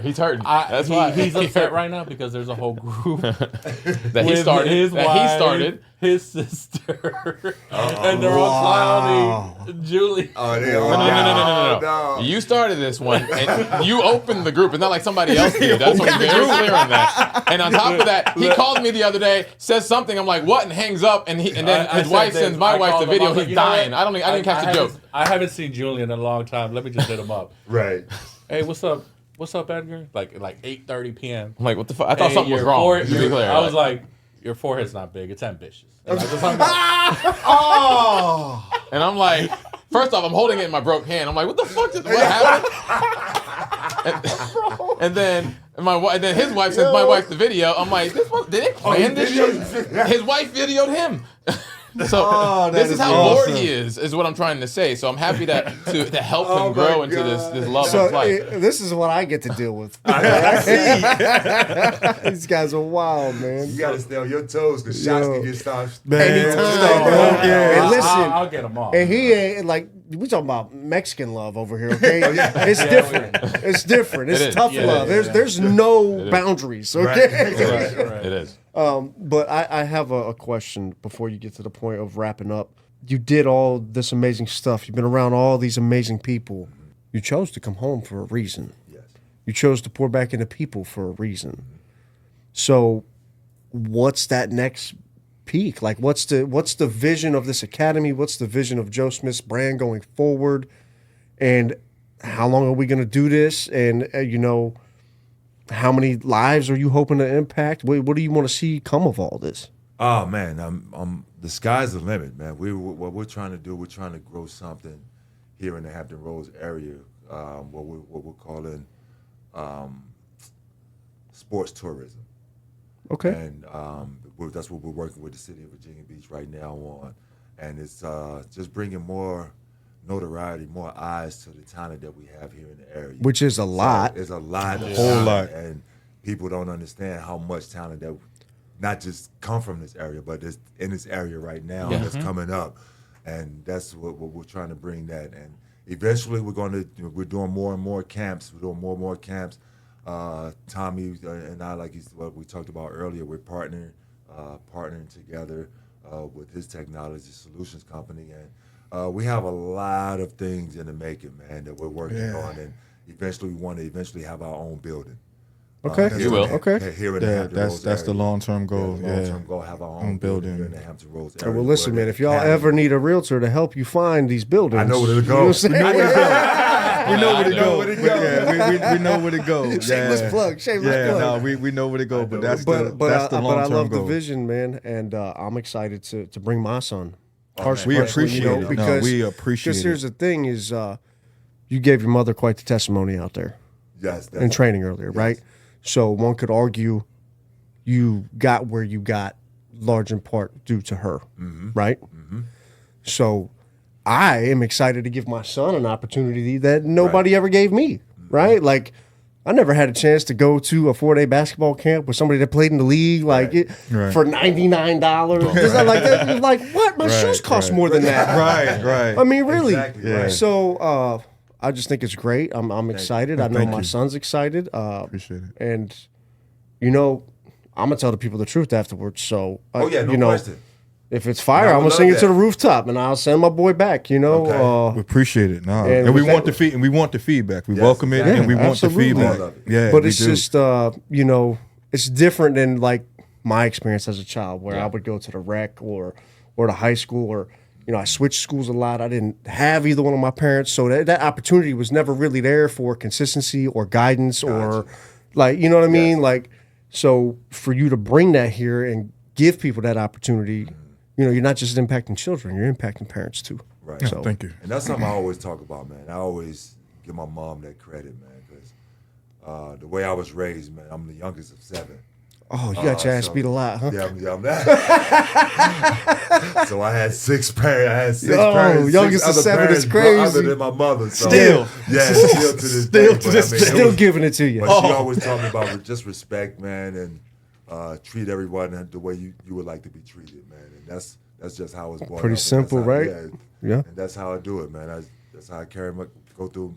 He's hurting. That's why He's upset right now because there's a whole group that he with started. his That wife, he started. his sister, and they're all clowning Julie. Oh, they all No. You started this one, and you opened the group. It's not like somebody else did. That's what's very clear on that. And on top of that, he called me the other day, says something. I'm like, what? And hangs up. And then I his said wife that sends my I wife called the him. video. I was He's like, you know dying. what? I didn't catch the joke. I haven't seen Julian in a long time. Let me just hit him up. Right. Hey, what's up? What's up, Edgar? Like 8:30 p.m. I'm like, what the fuck? I thought Hey, something was your wrong. forehead- To be clear, I was like, your forehead's not big. It's ambitious. And I just hung up. and I'm like, first off, I'm holding it in my broke hand. I'm like, what the fuck? What happened? and then his wife sends my wife the video. I'm like, did they plan this shit? His wife videoed him. So this is how bored he is what I'm trying to say. So I'm happy to help him grow into this love So of life. this is what I get to deal with. These guys are wild, man. You gotta stay on your toes because shots can get stopped. Anytime, stop, bro. bro. Yeah. And listen, I'll get them all. and he ain't like we talking about Mexican love over here, okay? It's different. It's different. It's It is. tough Yeah, love. yeah, There's no boundaries, okay? Right. It is. But I have a question before you get to the point of wrapping up. You did all this amazing stuff. You've been around all these amazing people. You chose to come home for a reason. Yes. You chose to pour back into people for a reason. So what's that next peak? Like what's the vision of this academy? What's the vision of Joe Smith's brand going forward? And how long are we going to do this? And how many lives are you hoping to impact? What do you want to see come of all this? Oh man, the sky's the limit, man. What we're trying to do, we're trying to grow something here in the Hampton Roads area, what we're calling sports tourism. Okay. And that's what we're working with the city of Virginia Beach right now on, and it's just bringing more notoriety, more eyes to the talent that we have here in the area. Which is a lot. It's a lot, A whole lot. and people don't understand how much talent that not just come from this area, but is in this area right now that's coming up, and that's what we're trying to bring that. And eventually, we're doing more and more camps. We're doing more and more camps. Tommy and I, like what we talked about earlier, we're partnering together with his technology solutions company, and we have a lot of things in the making, man, that we're working on, and eventually we want to have our own building. Okay. You will. Okay. Here in the Hampton Roads that's the area. long-term goal. Yeah, long-term goal, have our own building here in the Hampton Roads area. Well, listen, where man, if y'all academy- ever need a realtor to help you find these buildings, I know where to you go. know what I'm saying? We know where to go. where to go. Yeah, we know where to go. Shameless plug. Yeah, plug. no, we know where to go, but that's But the I long-term love goal. the vision, man, and I'm excited to bring my son. We appreciate it. No, because we appreciate because it. here's the thing: is you gave your mother quite the testimony out there. Yes, in training earlier, right? So one could argue you got where you got large in part due to her, right? So I am excited to give my son an opportunity that nobody ever gave me, right? Like, I never had a chance to go to a 4-day basketball camp with somebody that played in the league, like for $99. Like what? My shoes cost more than that. Right. I mean, really. Exactly, right. So I just think it's great. I'm excited. I know my son's excited. Appreciate it. And you know, I'm gonna tell the people the truth afterwards. So no question. If it's fire, I I'm would gonna sing love it to that. the rooftop, and I'll send my boy back. You know, We appreciate it. No. and And we with want that- we want the feedback. We Yes, welcome it, exactly. and we want the Absolutely. feedback. Love it. Yeah, but we it's do. just you know, it's different than like my experience as a child, where I would go to the rec or to high school, or you know, I switched schools a lot. I didn't have either one of my parents, so that opportunity was never really there for consistency or guidance or like, you know what I mean? Like, so for you to bring that here and give people that opportunity, you know, you're not just impacting children, you're impacting parents too. Right. So, thank you. And that's something I always talk about, man. I always give my mom that credit, man, because the way I was raised, man, I'm the youngest of 7. Oh, you got your ass beat a lot, huh? Yeah, I'm that. So I had 6 parents. I had 6 parents. youngest of 6 other 7 is parents, Other crazy. than my mother. So, Still. Yeah, still to this day. Still but to this I mean, day. it Still was- giving it to you. But she always taught me about just respect, man, and treat everyone the way you would like to be treated, man. And that's just how I was brought up. Pretty And that's simple, how- right? Yeah. And that's how I do it, man. That's how I go through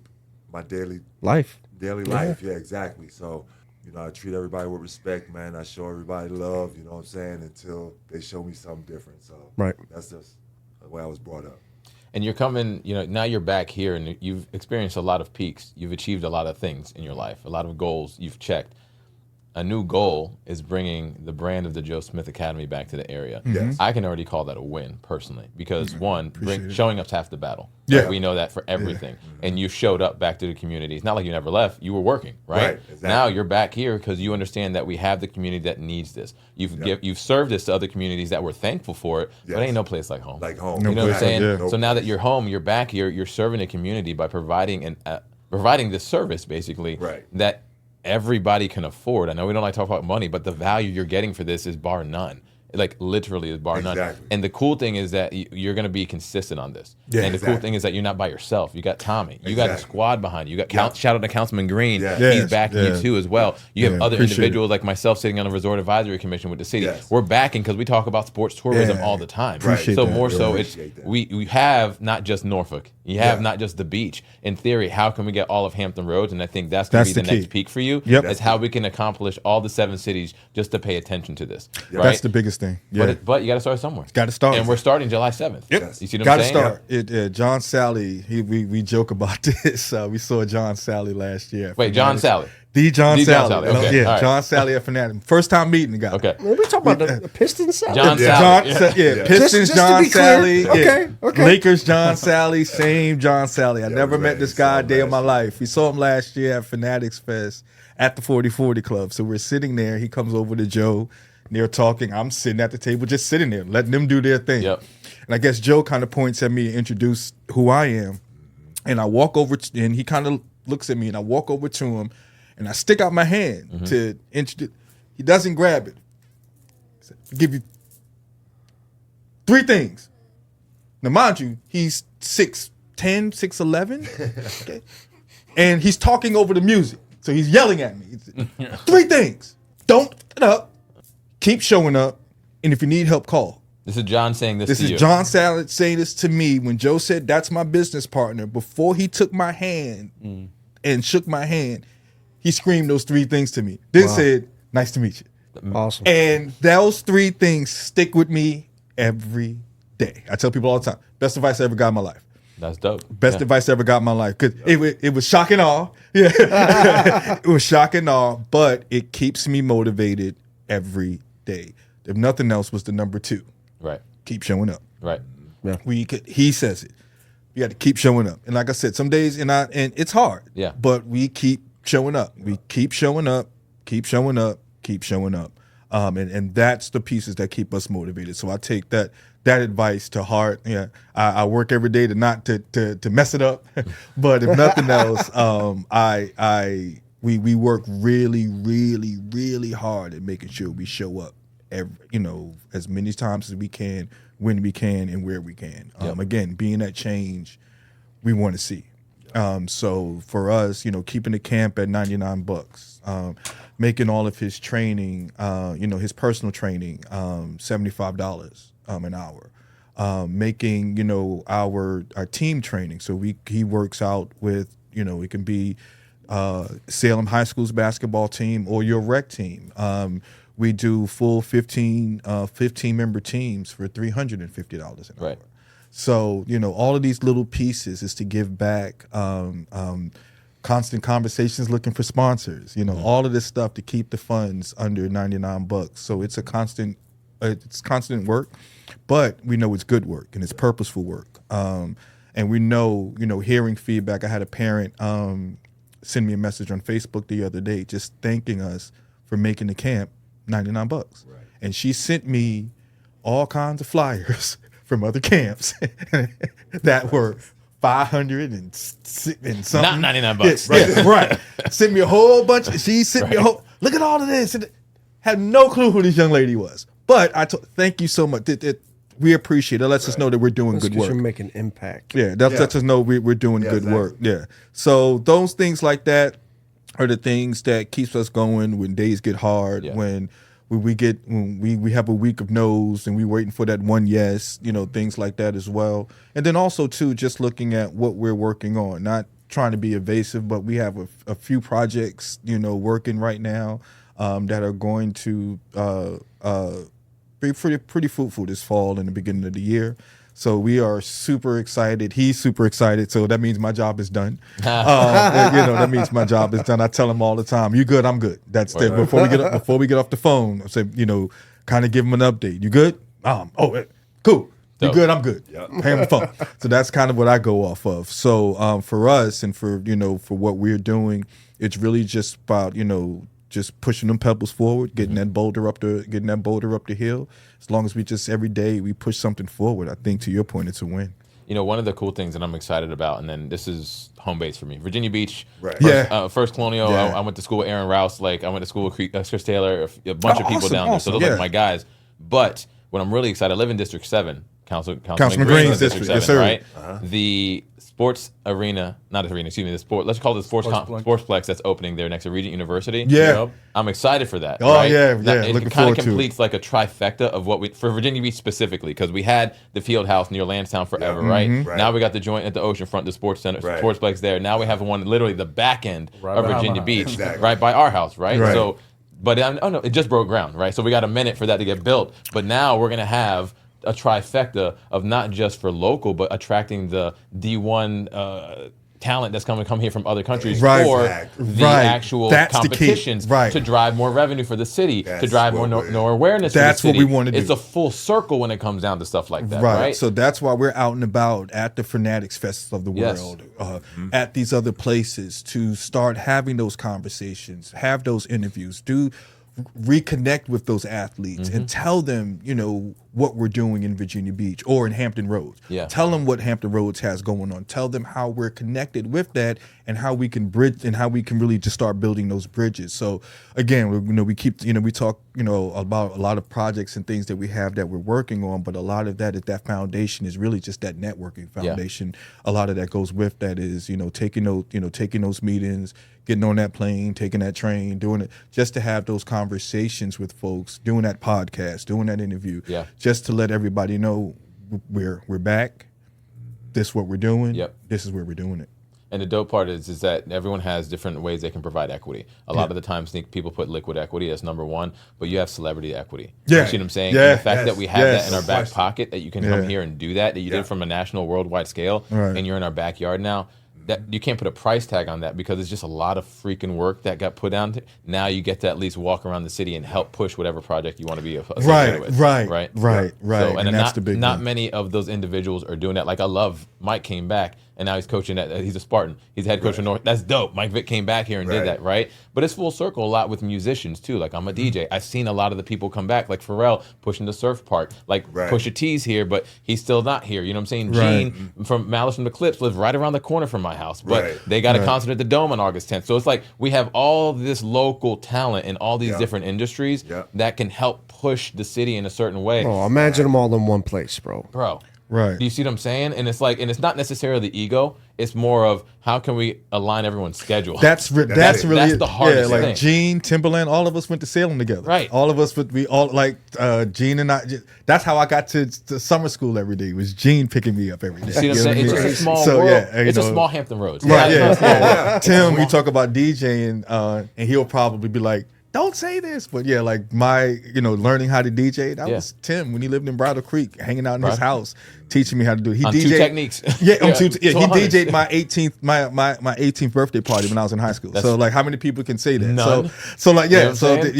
my daily Life. life. Yeah, exactly. So, you know, I treat everybody with respect, man. I show everybody love, you know what I'm saying, until they show me something different. So Right. that's just the way I was brought up. And you're coming, you know, now you're back here and you've experienced a lot of peaks. You've achieved a lot of things in your life, a lot of goals you've checked. A new goal is bringing the brand of the Joe Smith Academy back to the area. Yes. I can already call that a win personally because one, showing up's half the battle. Yeah. Right? We know that for everything. And you showed up back to the community. It's not like you never left. You were working, right? Right, exactly. Now you're back here because you understand that we have the community that needs this. You've served this to other communities that were thankful for it, but Yes. ain't no place like home. Like home. You know what I'm saying? Yeah. So now that you're home, you're back here, you're serving the community by providing this service basically Right. that everybody can afford. I know we don't like to talk about money, but the value you're getting for this is bar none. Like literally is bar none. Exactly. And the cool thing is that you're going to be consistent on this. Yeah, and the cool exactly. thing is that you're not by yourself. You got Tommy. You got a Exactly. squad behind you. You got shout out to Councilman Green. Yeah. He's Yes, backing yeah. you too as well. You have Yeah, other appreciate individuals like myself sitting on a resort advisory commission with the city. Yes. We're backing because we talk about sports tourism Yeah. all the time. Appreciate So that. more Yeah. so it's Appreciate that. we have not just Norfolk. You have Yeah. not just the beach. In theory, how can we get all of Hampton Roads? And I think that's going to be That's the the next key. peak for you. Yep. Is how we can accomplish all the 7 cities just to pay attention to this. Right? That's the biggest thing. Yeah. But you got to start somewhere. Gotta start. And we're starting July 7th. Yep. You see what Gotta I'm saying? start. John Sally, we joke about this. We saw John Sally last year. at Wait, John Fanatics. Sally. The John The John Sally. Sally, okay, Yeah, all right. John Sally at Fanatic. First time meeting the guy. Okay. Man, we talking about the Pistons. Sally? John Yeah. Sally. Pistons Just to John be clear. Sally. Yeah. Okay, okay. Lakers John Sally, same John Sally. I never we met met this him, guy saw a him day of last my year. life. We saw him last year at Fanatics Fest at the 4040 Club. So we're sitting there. He comes over to Joe. And they're talking. I'm sitting at the table, just sitting there, letting them do their thing. Yep. And I guess Joe kind of points at me and introduces who I am. And I walk over, and he kind of looks at me, and I walk over to him, and I stick out my hand to introduce. He doesn't grab it. He said, "I'll give you 3 things." Now, mind you, he's 6'10", 6'11", okay? And he's talking over the music. So he's yelling at me. He said, 3 things. Don't get up. Keep showing up. And if you need help, call. This is John saying this This to is you. John Salad saying this to me when Joe said, "That's my business partner." Before he took my hand and shook my hand, he screamed those 3 things to me. Then said, "Nice to meet you." Awesome. And those 3 things stick with me every day. I tell people all the time, best advice I ever got in my life. That's dope. Best Yeah. advice I ever got in my life. Because it was shock and awe. Yeah. It was shock and awe, but it keeps me motivated every day. If nothing else, was the number 2. Right. Keep showing up. Right. He says it. You got to keep showing up. And like I said, some days and it's hard. Yeah. But we keep showing up. We keep showing up, keep showing up, keep showing up. And that's the pieces that keep us motivated. So I take that advice to heart. Yeah. I work every day to not to mess it up. But if nothing else, I we work really, really, really hard at making sure we show up as many times as we can, when we can, and where we can. Again, being that change we want to see. So for us, keeping the camp at $99, making all of his training, his personal training, $75 an hour, making our team training. So he works out with it can be Salem High School's basketball team or your rec team. We do full 15 member teams for $350 an hour. So, all of these little pieces is to give back, constant conversations looking for sponsors, all of this stuff to keep the funds under $99. So it's constant work, but we know it's good work and it's purposeful work. And we know, hearing feedback. I had a parent send me a message on Facebook the other day just thanking us for making the camp $99. Right. And she sent me all kinds of flyers from other camps that were 500 and something. Not $99. Yeah, right. Sent me a whole bunch. She sent me a whole. Look at all of this. And had no clue who this young lady was. But thank you so much. We appreciate it. It lets us know that we're doing good work. You're making impact. Yeah, that lets us know we're doing good work. Yeah. So those things like that are the things that keeps us going when days get hard, when we have a week of no's and we're waiting for that one yes, things like that as well. And then also too, just looking at what we're working on, not trying to be evasive, but we have a few projects, working right now that are going to be pretty fruitful this fall and the beginning of the year. So we are super excited. He's super excited. So that means my job is done. That means my job is done. I tell him all the time, "You good? I'm good." That's the before we get off the phone. I say, kind of give him an update. You good? Cool. You good? I'm good. Yep. Pay him the phone. So that's kind of what I go off of. So for us and for what we're doing, it's really just about just pushing them pebbles forward, getting that boulder up the hill. As long as we just every day we push something forward, I think to your point, it's a win. One of the cool things that I'm excited about, and then this is home base for me, Virginia Beach. Right. First Colonial. Yeah. I went to school with Aaron Rouse. I went to school with Chris Taylor, a bunch of people down there. So those are my guys. But what I'm really excited, I live in District 7. Councilman Green's District 7, yes, sir. Right? Uh-huh. The sports arena, let's call it the sportsplex that's opening there next to Regent University. Yeah. I'm excited for that. Oh, right? yeah. It kind of completes like a trifecta of what for Virginia Beach specifically, because we had the field house near Lansdowne forever, right? Now we got the joint at the oceanfront, the sports center, sportsplex there. Now we have one literally the back end of Virginia Beach, right by our house, right? So, but it just broke ground, right? So we got a minute for that to get built. But now we're going to have a trifecta of not just for local, but attracting the D1 talent that's come here from other countries for the actual competitions to drive more revenue for the city, to drive more awareness for the city. That's what we want to do. It's a full circle when it comes down to stuff like that, right? So that's why we're out and about at the Fanatics Fest of the world, at these other places to start having those conversations, have those interviews, reconnect with those athletes and tell them, what we're doing in Virginia Beach or in Hampton Roads. Yeah. Tell them what Hampton Roads has going on. Tell them how we're connected with that and how we can bridge and how we can really just start building those bridges. So again, we talk, about a lot of projects and things that we have that we're working on, but a lot of that foundation is really just that networking foundation. Yeah. A lot of that goes with that is, taking those meetings, getting on that plane, taking that train, doing it just to have those conversations with folks, doing that podcast, doing that interview, just to let everybody know we're back. This is what we're doing. Yep. This is where we're doing it. And the dope part is that everyone has different ways they can provide equity. A lot of the times, people put liquid equity as number one, but you have celebrity equity. Yeah. You see what I'm saying? Yeah. And the fact that we have that in our back pocket, that you can come here and do that you did from a national, worldwide scale, and you're in our backyard now. That you can't put a price tag on that because it's just a lot of freaking work that got put down. Now you get to at least walk around the city and help push whatever project you want to be associated with. Right. So, and that's the big not many of those individuals are doing that. Like I love Mike came back. and now he's coaching at. He's a Spartan. He's head coach of North. That's dope. Mike Vick came back here and did that, right? But it's full circle a lot with musicians too. Like I'm a DJ. I've seen a lot of the people come back, like Pharrell pushing the surf park, like Pusha T's here, but he's still not here. You know what I'm saying? Gene from Malice from the Clips lives right around the corner from my house, but they got a concert at the Dome on August 10th. So it's like we have all this local talent in all these different industries that can help push the city in a certain way. Oh, imagine them all in one place, bro. Right. Do you see what I'm saying? And it's like, and it's not necessarily ego. It's more of how can we align everyone's schedule. That's really the hardest thing. Like Gene, Timberland, all of us went to Salem together. Right. All of us we all like Gene and I. That's how I got to summer school every day. Was Gene picking me up every day? You see what I'm saying? It's just a small world. It's a small Hampton Roads. Right. Yeah. Tim, you talk about DJing, and he'll probably be like, don't say this, but yeah, like my, learning how to DJ, that was Tim when he lived in Bridle Creek, hanging out in his house, teaching me how to do it. He on DJ'd, 2 techniques. Yeah, on he DJ'd my 18th, my 18th birthday party when I was in high school. So like, how many people can say that? None. So like, yeah,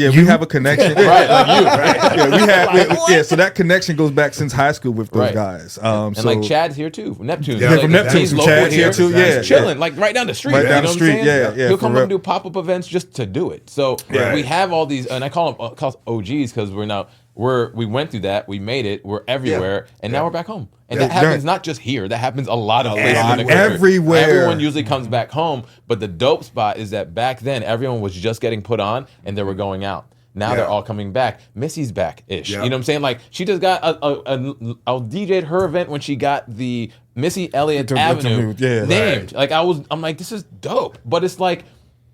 we have a connection. Right, like you, right? Yeah, so that connection goes back since high school with those guys. And like Chad's here too, Neptune. Yeah, from Neptune, He's Chad's here too. Yeah, chilling, like right down the street. Right down the street. Yeah. He'll come up real. and do pop-up events just to do it. So we have all these, and I call them OGs because we went through that, we made it, we're everywhere, and now we're back home. And that happens not just here, that happens a lot of places in the country. Everywhere. Everyone usually comes back home, but the dope spot is that back then everyone was just getting put on and they were going out. Now they're all coming back. Missy's back-ish. You know what I'm saying? Like, she just got I DJ'd her event when she got the Missy Elliott Avenue named. Like, I'm like, this is dope. But it's like,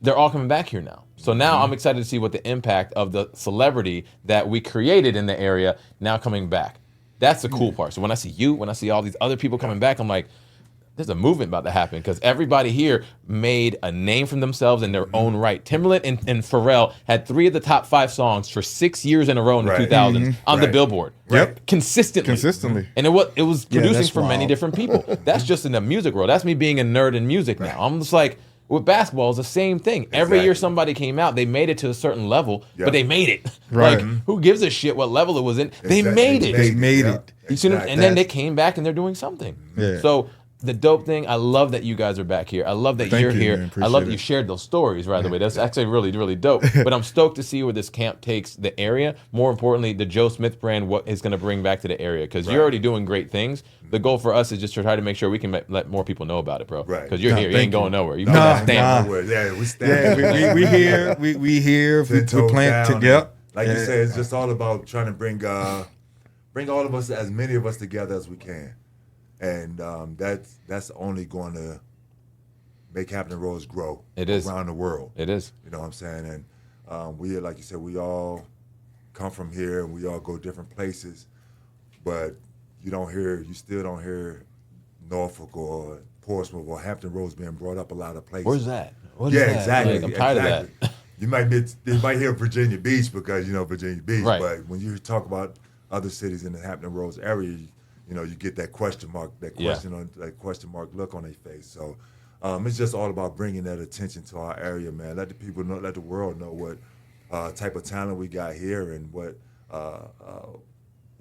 they're all coming back here now. So now I'm excited to see what the impact of the celebrity that we created in the area now coming back. That's the cool part. So when I see you, when I see all these other people coming back, I'm like, there's a movement about to happen because everybody here made a name for themselves in their own right. Timberland and Pharrell had 3 of the top 5 songs for 6 years in a row in the 2000s on the Billboard. Consistently. And it was producing for many different people. That's just in the music world. That's me being a nerd in music now. I'm just like, with basketball, it's the same thing. Every year somebody came out, they made it to a certain level, but they made it. Right. Like, who gives a shit what level it was in? They made it. They made it. You see, and then they came back and they're doing something. Yeah. So the dope thing, I love that you guys are back here. I love that you're here. Man, I love it. that you shared those stories, by the way. That's actually really, really dope. But I'm stoked to see where this camp takes the area. More importantly, the Joe Smith brand, what is going to bring back to the area. Because you're already doing great things. The goal for us is just to try to make sure we can let more people know about it, bro. Right. Because you're here. You ain't going nowhere. You put that stamp. Yeah, we stand. Yeah, we here. We here. We plan to get. Like you said, it's just all about trying to bring all of us, as many of us together as we can. And that's only going to make Hampton Roads grow. It is. Around the world. It is. You know what I'm saying? And we, like you said, we all come from here and we all go different places, but you still don't hear Norfolk or Portsmouth or Hampton Roads being brought up a lot of places. Where's that? What is that? Exactly. Like, I'm tired of that. You might hear Virginia Beach because Virginia Beach, but when you talk about other cities in the Hampton Roads area, you get that question mark, that question mark look on their face. So it's just all about bringing that attention to our area, man. Let the people know, let the world know what type of talent we got here and what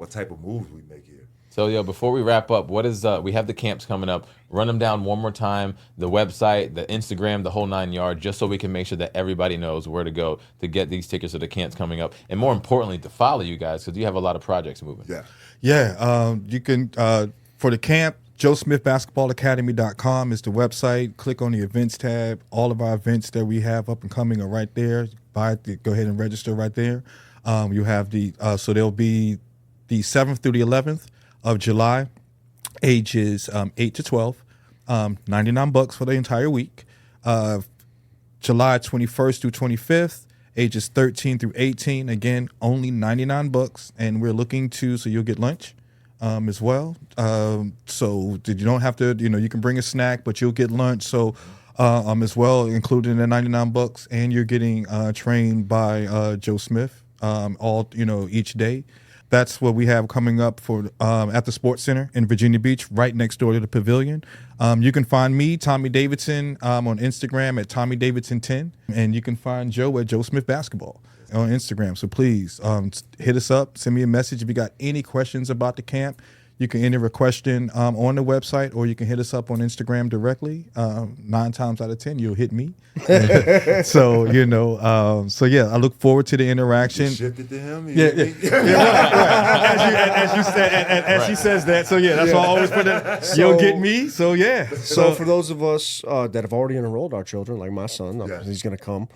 type of moves we make here. So, before we wrap up, what is we have the camps coming up. Run them down one more time, the website, the Instagram, the whole 9 yards, just so we can make sure that everybody knows where to go to get these tickets to the camps coming up. And more importantly, to follow you guys because you have a lot of projects moving. Yeah. You can, for the camp, JoeSmithBasketballAcademy.com is the website. Click on the events tab. All of our events that we have up and coming are right there. Go ahead and register right there. You have so there'll be the 7th through the 11th of July, ages 8 to 12, $99 for the entire week. July 21st through 25th, ages 13 through 18, again, only $99. And we're looking so you'll get lunch as well. So you don't have to, you can bring a snack, but you'll get lunch. So as well, included in the $99. And you're getting trained by Joe Smith each day. That's what we have coming up for at the Sports Center in Virginia Beach, right next door to the Pavilion. You can find me, Tommy Davidson, on Instagram at TommyDavidson10, and you can find Joe at Joe Smith Basketball on Instagram. So please hit us up, send me a message if you got any questions about the camp. You can enter a question on the website, or you can hit us up on Instagram directly. 9 times out of 10, you'll hit me. So I look forward to the interaction. You shipped it to him. As you said, as he says that. So that's why I always put it. You'll get me. So So for those of us that have already enrolled our children, like my son, he's going to come.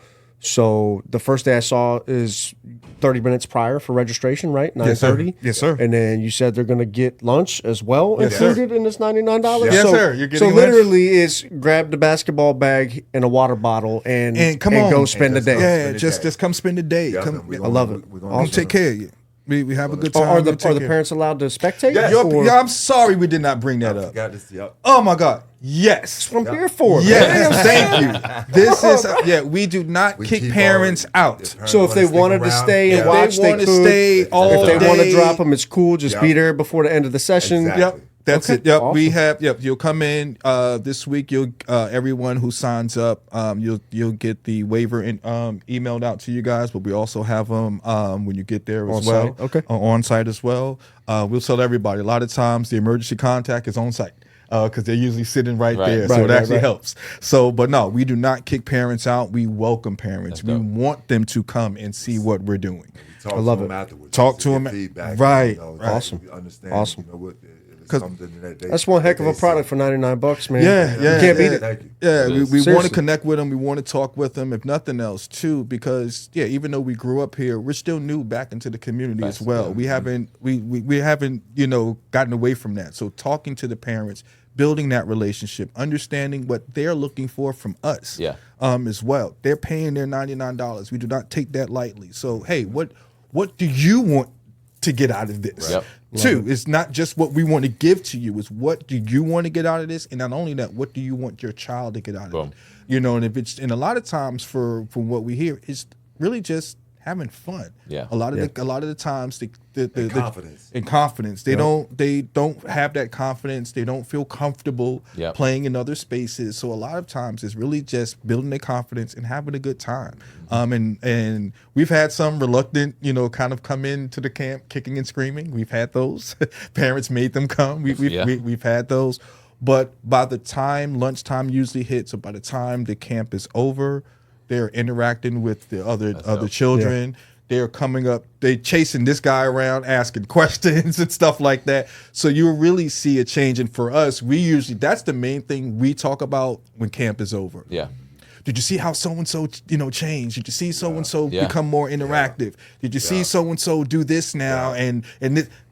So the first day I saw is 30 minutes prior for registration, right? 9:30. Yes, sir. And then you said they're going to get lunch as well included in this $99. Yes, so, sir. You're getting so lunch. literally is grab the basketball bag and a water bottle and go spend the day. Yeah, just come spend the day. Yeah, Come, I love it. We're I'm gonna take care of you. We have a good time. Are We the take care. parents allowed to spectate? Yes. Or- I'm sorry we did not bring that up. Got this. Yep. Oh my God. Yes. That's what I'm here for. man. Yes, thank you. This is we do not We kick keep parents our- out. the parents So if they wanna wanted stick to around, stay and yeah. watch, They they want to could. stay all If they day. want to drop them, it's cool. Just be Yep. there before the end of the session. Exactly. Yep. That's Okay, it. Yep. We awesome. have. Yep. You'll come in this week. You'll everyone who signs up. You'll get the waiver emailed out to you guys. But we also have them when you get there as On well. site, okay. On site as well. We'll tell everybody. A lot of times the emergency contact is on site because they're usually sitting right there, so Right, it right, actually right. helps. So, but no, we do not kick parents out. We welcome parents. We want them to come and see what we're doing. I love to it. them afterwards. Talk just to get them. feedback. Right. Awesome. You understand. Awesome. You know what? It's 'Cause something that they- That's one heck of a they product see. for $99, man. Yeah, You can't beat it. Thank you. Yeah, we want to Seriously. connect with them. We want to talk with them, if nothing else, too, because even though we grew up here, we're still new back into the community as well. We haven't we haven't gotten away from that. So talking to the parents, building that relationship, understanding what they're looking for from us, as well. They're paying their $99. We do not take that lightly. So hey, what do you want to get out of this? Yep. Two, it's not just what we want to give to you, it's what do you want to get out of this? And not only that, what do you want your child to get out of it? And if it's, and a lot of times from what we hear, it's really just having fun. Yeah. A lot of the times the confidence. and confidence. They don't have that confidence. They don't feel comfortable playing in other spaces. So a lot of times it's really just building their confidence and having a good time. And we've had some reluctant, kind of come into the camp kicking and screaming. We've had those. Parents made them come. We've had those. But by the time lunchtime usually hits, or by the time the camp is over, they're interacting with the other children. Yeah. They're coming up, they're chasing this guy around, asking questions and stuff like that. So you really see a change. And for us, that's the main thing we talk about when camp is over. Yeah. Did you see how so-and-so, changed? Did you see so-and-so become more interactive? Did you see so-and-so do this now? And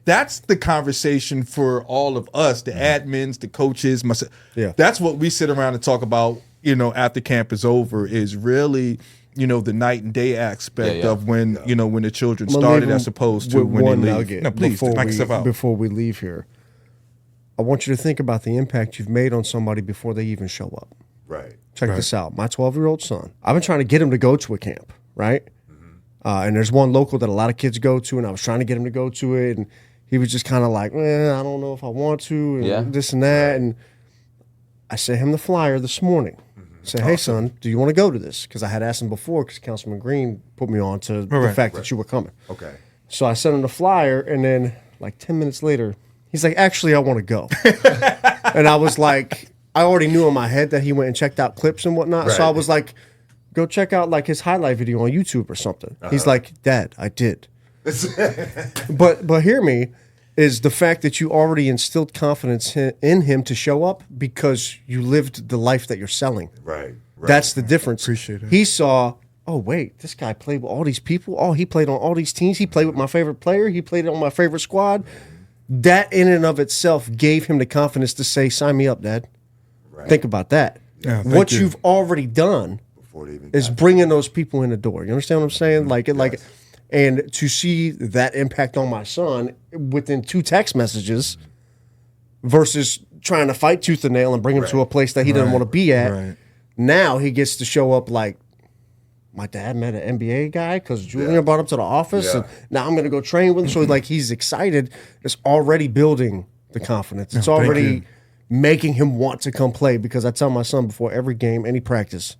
that's the conversation for all of us, the admins, the coaches, myself. Yeah. That's what we sit around and talk about, after camp is over, is really, the night and day aspect of when, when the children started as opposed to when they leave. Nugget No, please, before we leave here. I want you to think about the impact you've made on somebody before they even show up. Right. Check this out. My 12-year-old son, I've been trying to get him to go to a camp, right? And there's one local that a lot of kids go to, and I was trying to get him to go to it, and he was just kind of like, I don't know if I want to, and this and that. And I sent him the flyer this morning. Said, hey, son, do you want to go to this? Because I had asked him before, because Councilman Green put me on to the fact that you were coming. Okay. So I sent him the flyer, and then like 10 minutes later, he's like, actually, I want to go. And I was like, I already knew in my head that he went and checked out clips and whatnot. Right. So I was like, go check out like his highlight video on YouTube or something. He's like, Dad, I did. But hear me, is the fact that you already instilled confidence in him to show up because you lived the life that you're selling. Right. That's the difference. Appreciate it. He saw, oh, wait, this guy played with all these people. Oh, he played on all these teams. He played with my favorite player. He played on my favorite squad. That in and of itself gave him the confidence to say, sign me up, Dad. Right. Think about that. Yeah, what you've already done is bringing those people in the door. You understand what I'm saying? And to see that impact on my son within 2 text messages versus trying to fight tooth and nail and bring him to a place that he doesn't want to be at. Right. Now he gets to show up like, my dad met an NBA guy because Julian brought him to the office, and now I'm going to go train with him. So like he's excited. It's already building the confidence. It's already making him want to come play, because I tell my son before every game, any practice,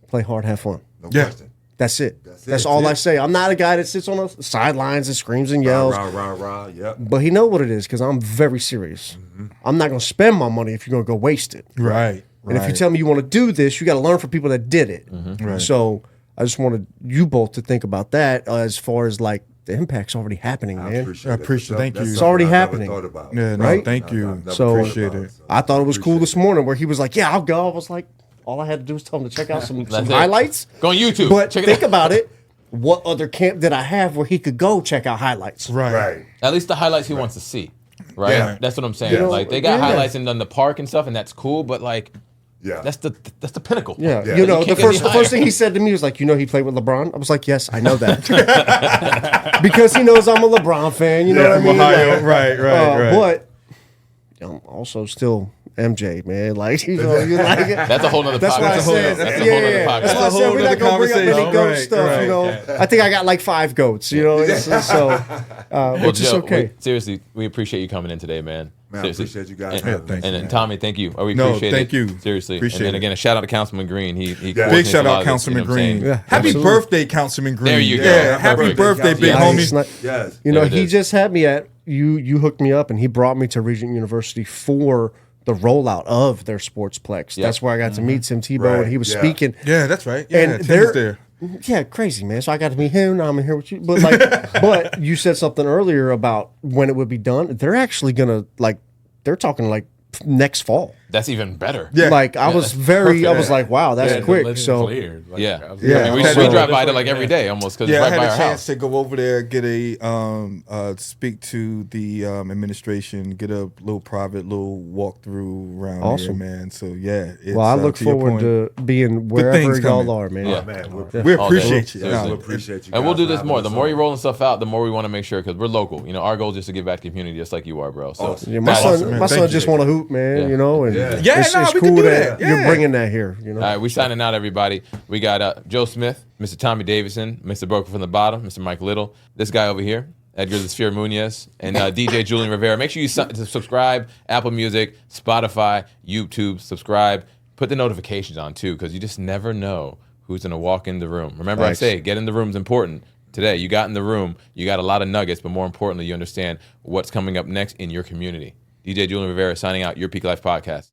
play hard, have fun. No question. That's it. That's it. all I Yeah. say. I'm not a guy that sits on the sidelines and screams and yells. Rah. Yep. But he know what it is because I'm very serious. I'm not going to spend my money if you're going to go waste it. Right. And if you tell me you want to do this, you got to learn from people that did it. Right. So I just wanted you both to think about that as far as like the impact's already happening, man. I appreciate it. Thank you. It's already happening. Yeah, no, Right? thank you. Appreciate it. I thought it was cool this morning where he was like, "Yeah, I'll go." I was like, all I had to do was tell him to check out some That's it. highlights. Go on YouTube. But Check it think out. about it. What other camp did I have where he could go check out highlights? Right. At least the highlights he wants to see. Right? Yeah. That's what I'm saying. You know, Like they got yeah. highlights in the park and stuff, and that's cool, but like Yeah. that's the pinnacle. Yeah, Yeah. you know, You the can't get any first higher. thing he said to me was like, "You know, he played with LeBron." I was like, "Yes, I know that," because he knows I'm a LeBron fan. You know what I mean? Like, Right. But I'm also still MJ, man. Like, you know, you like it. That's a whole nother That's podcast. why I said, That's a whole other yeah. podcast. That's why I That's a said whole we're not other gonna bring up any conversation. goat Right, stuff. right. You know, I think I got like 5 goats. You know, Well, which is Joe, okay. seriously, we appreciate you coming in today, man. Man, I Seriously. appreciate you guys And, having me. thanks, and, man. Tommy, thank you. We No, appreciate thank it. you. Seriously. Appreciate and then it. again, a shout out to Councilman Green. He Big Big coordinates shout a lot out, of this, Councilman you know what I'm Green. saying? Happy absolutely. birthday, Councilman Green. There you go. Yeah, Happy happy birthday, birthday, big Councilman. homie. Nice. Yes. You know, There it he is. just had me at you hooked me up and he brought me to Regent University for the rollout of their sportsplex. Yep. That's where I got to meet Tim Tebow Right, and he was yeah. speaking. Yeah, that's right. Yeah, And Tim they're was there. Yeah, crazy, man. So I got to meet him. Now I'm here with you. But like, but you said something earlier about when it would be done. They're actually gonna they're talking like next fall. That's even better. Yeah. Like I was I was like, wow, that's Yeah, quick. the list So cleared. Like, Yeah. I was- Yeah. I mean, we Yeah. drive by there like every day almost because Yeah, it's I right by had our a chance house. to go over there, get a speak to the administration, get a little private little walkthrough around Awesome. here, man. So yeah, it's, well, I look to your forward point, to being things wherever y'all coming. are, man. Yeah. Oh, man, we All day. appreciate you. Seriously. Nah, we appreciate you. And we'll guys do for this having more. us The more on. you're rolling stuff out, the more we want to make sure because we're local. You know, our goal is just to give back to the community, just like you are, bro. So Awesome. Yeah, my that's son, awesome. man. my Thank son you. just want to hoop, man. Yeah. You know, and Yeah. Yeah, it's, nah, it's we cool can do that that. you're Yeah. bringing that here. You know, All right, we signing out, everybody. We got Joe Smith, Mr. Tommy Davidson, Mr. Broker from the bottom, Mr. Mike Little, this guy over here, Edgar the Sphere Munoz, and DJ Julian Rivera. Make sure you subscribe, Apple Music, Spotify, YouTube, subscribe. Put the notifications on, too, because you just never know who's going to walk in the room. Remember Thanks. I say, get in the room is important. Today, you got in the room, you got a lot of nuggets, but more importantly, you understand what's coming up next in your community. DJ Julian Rivera signing out, Your Peak Life Podcast.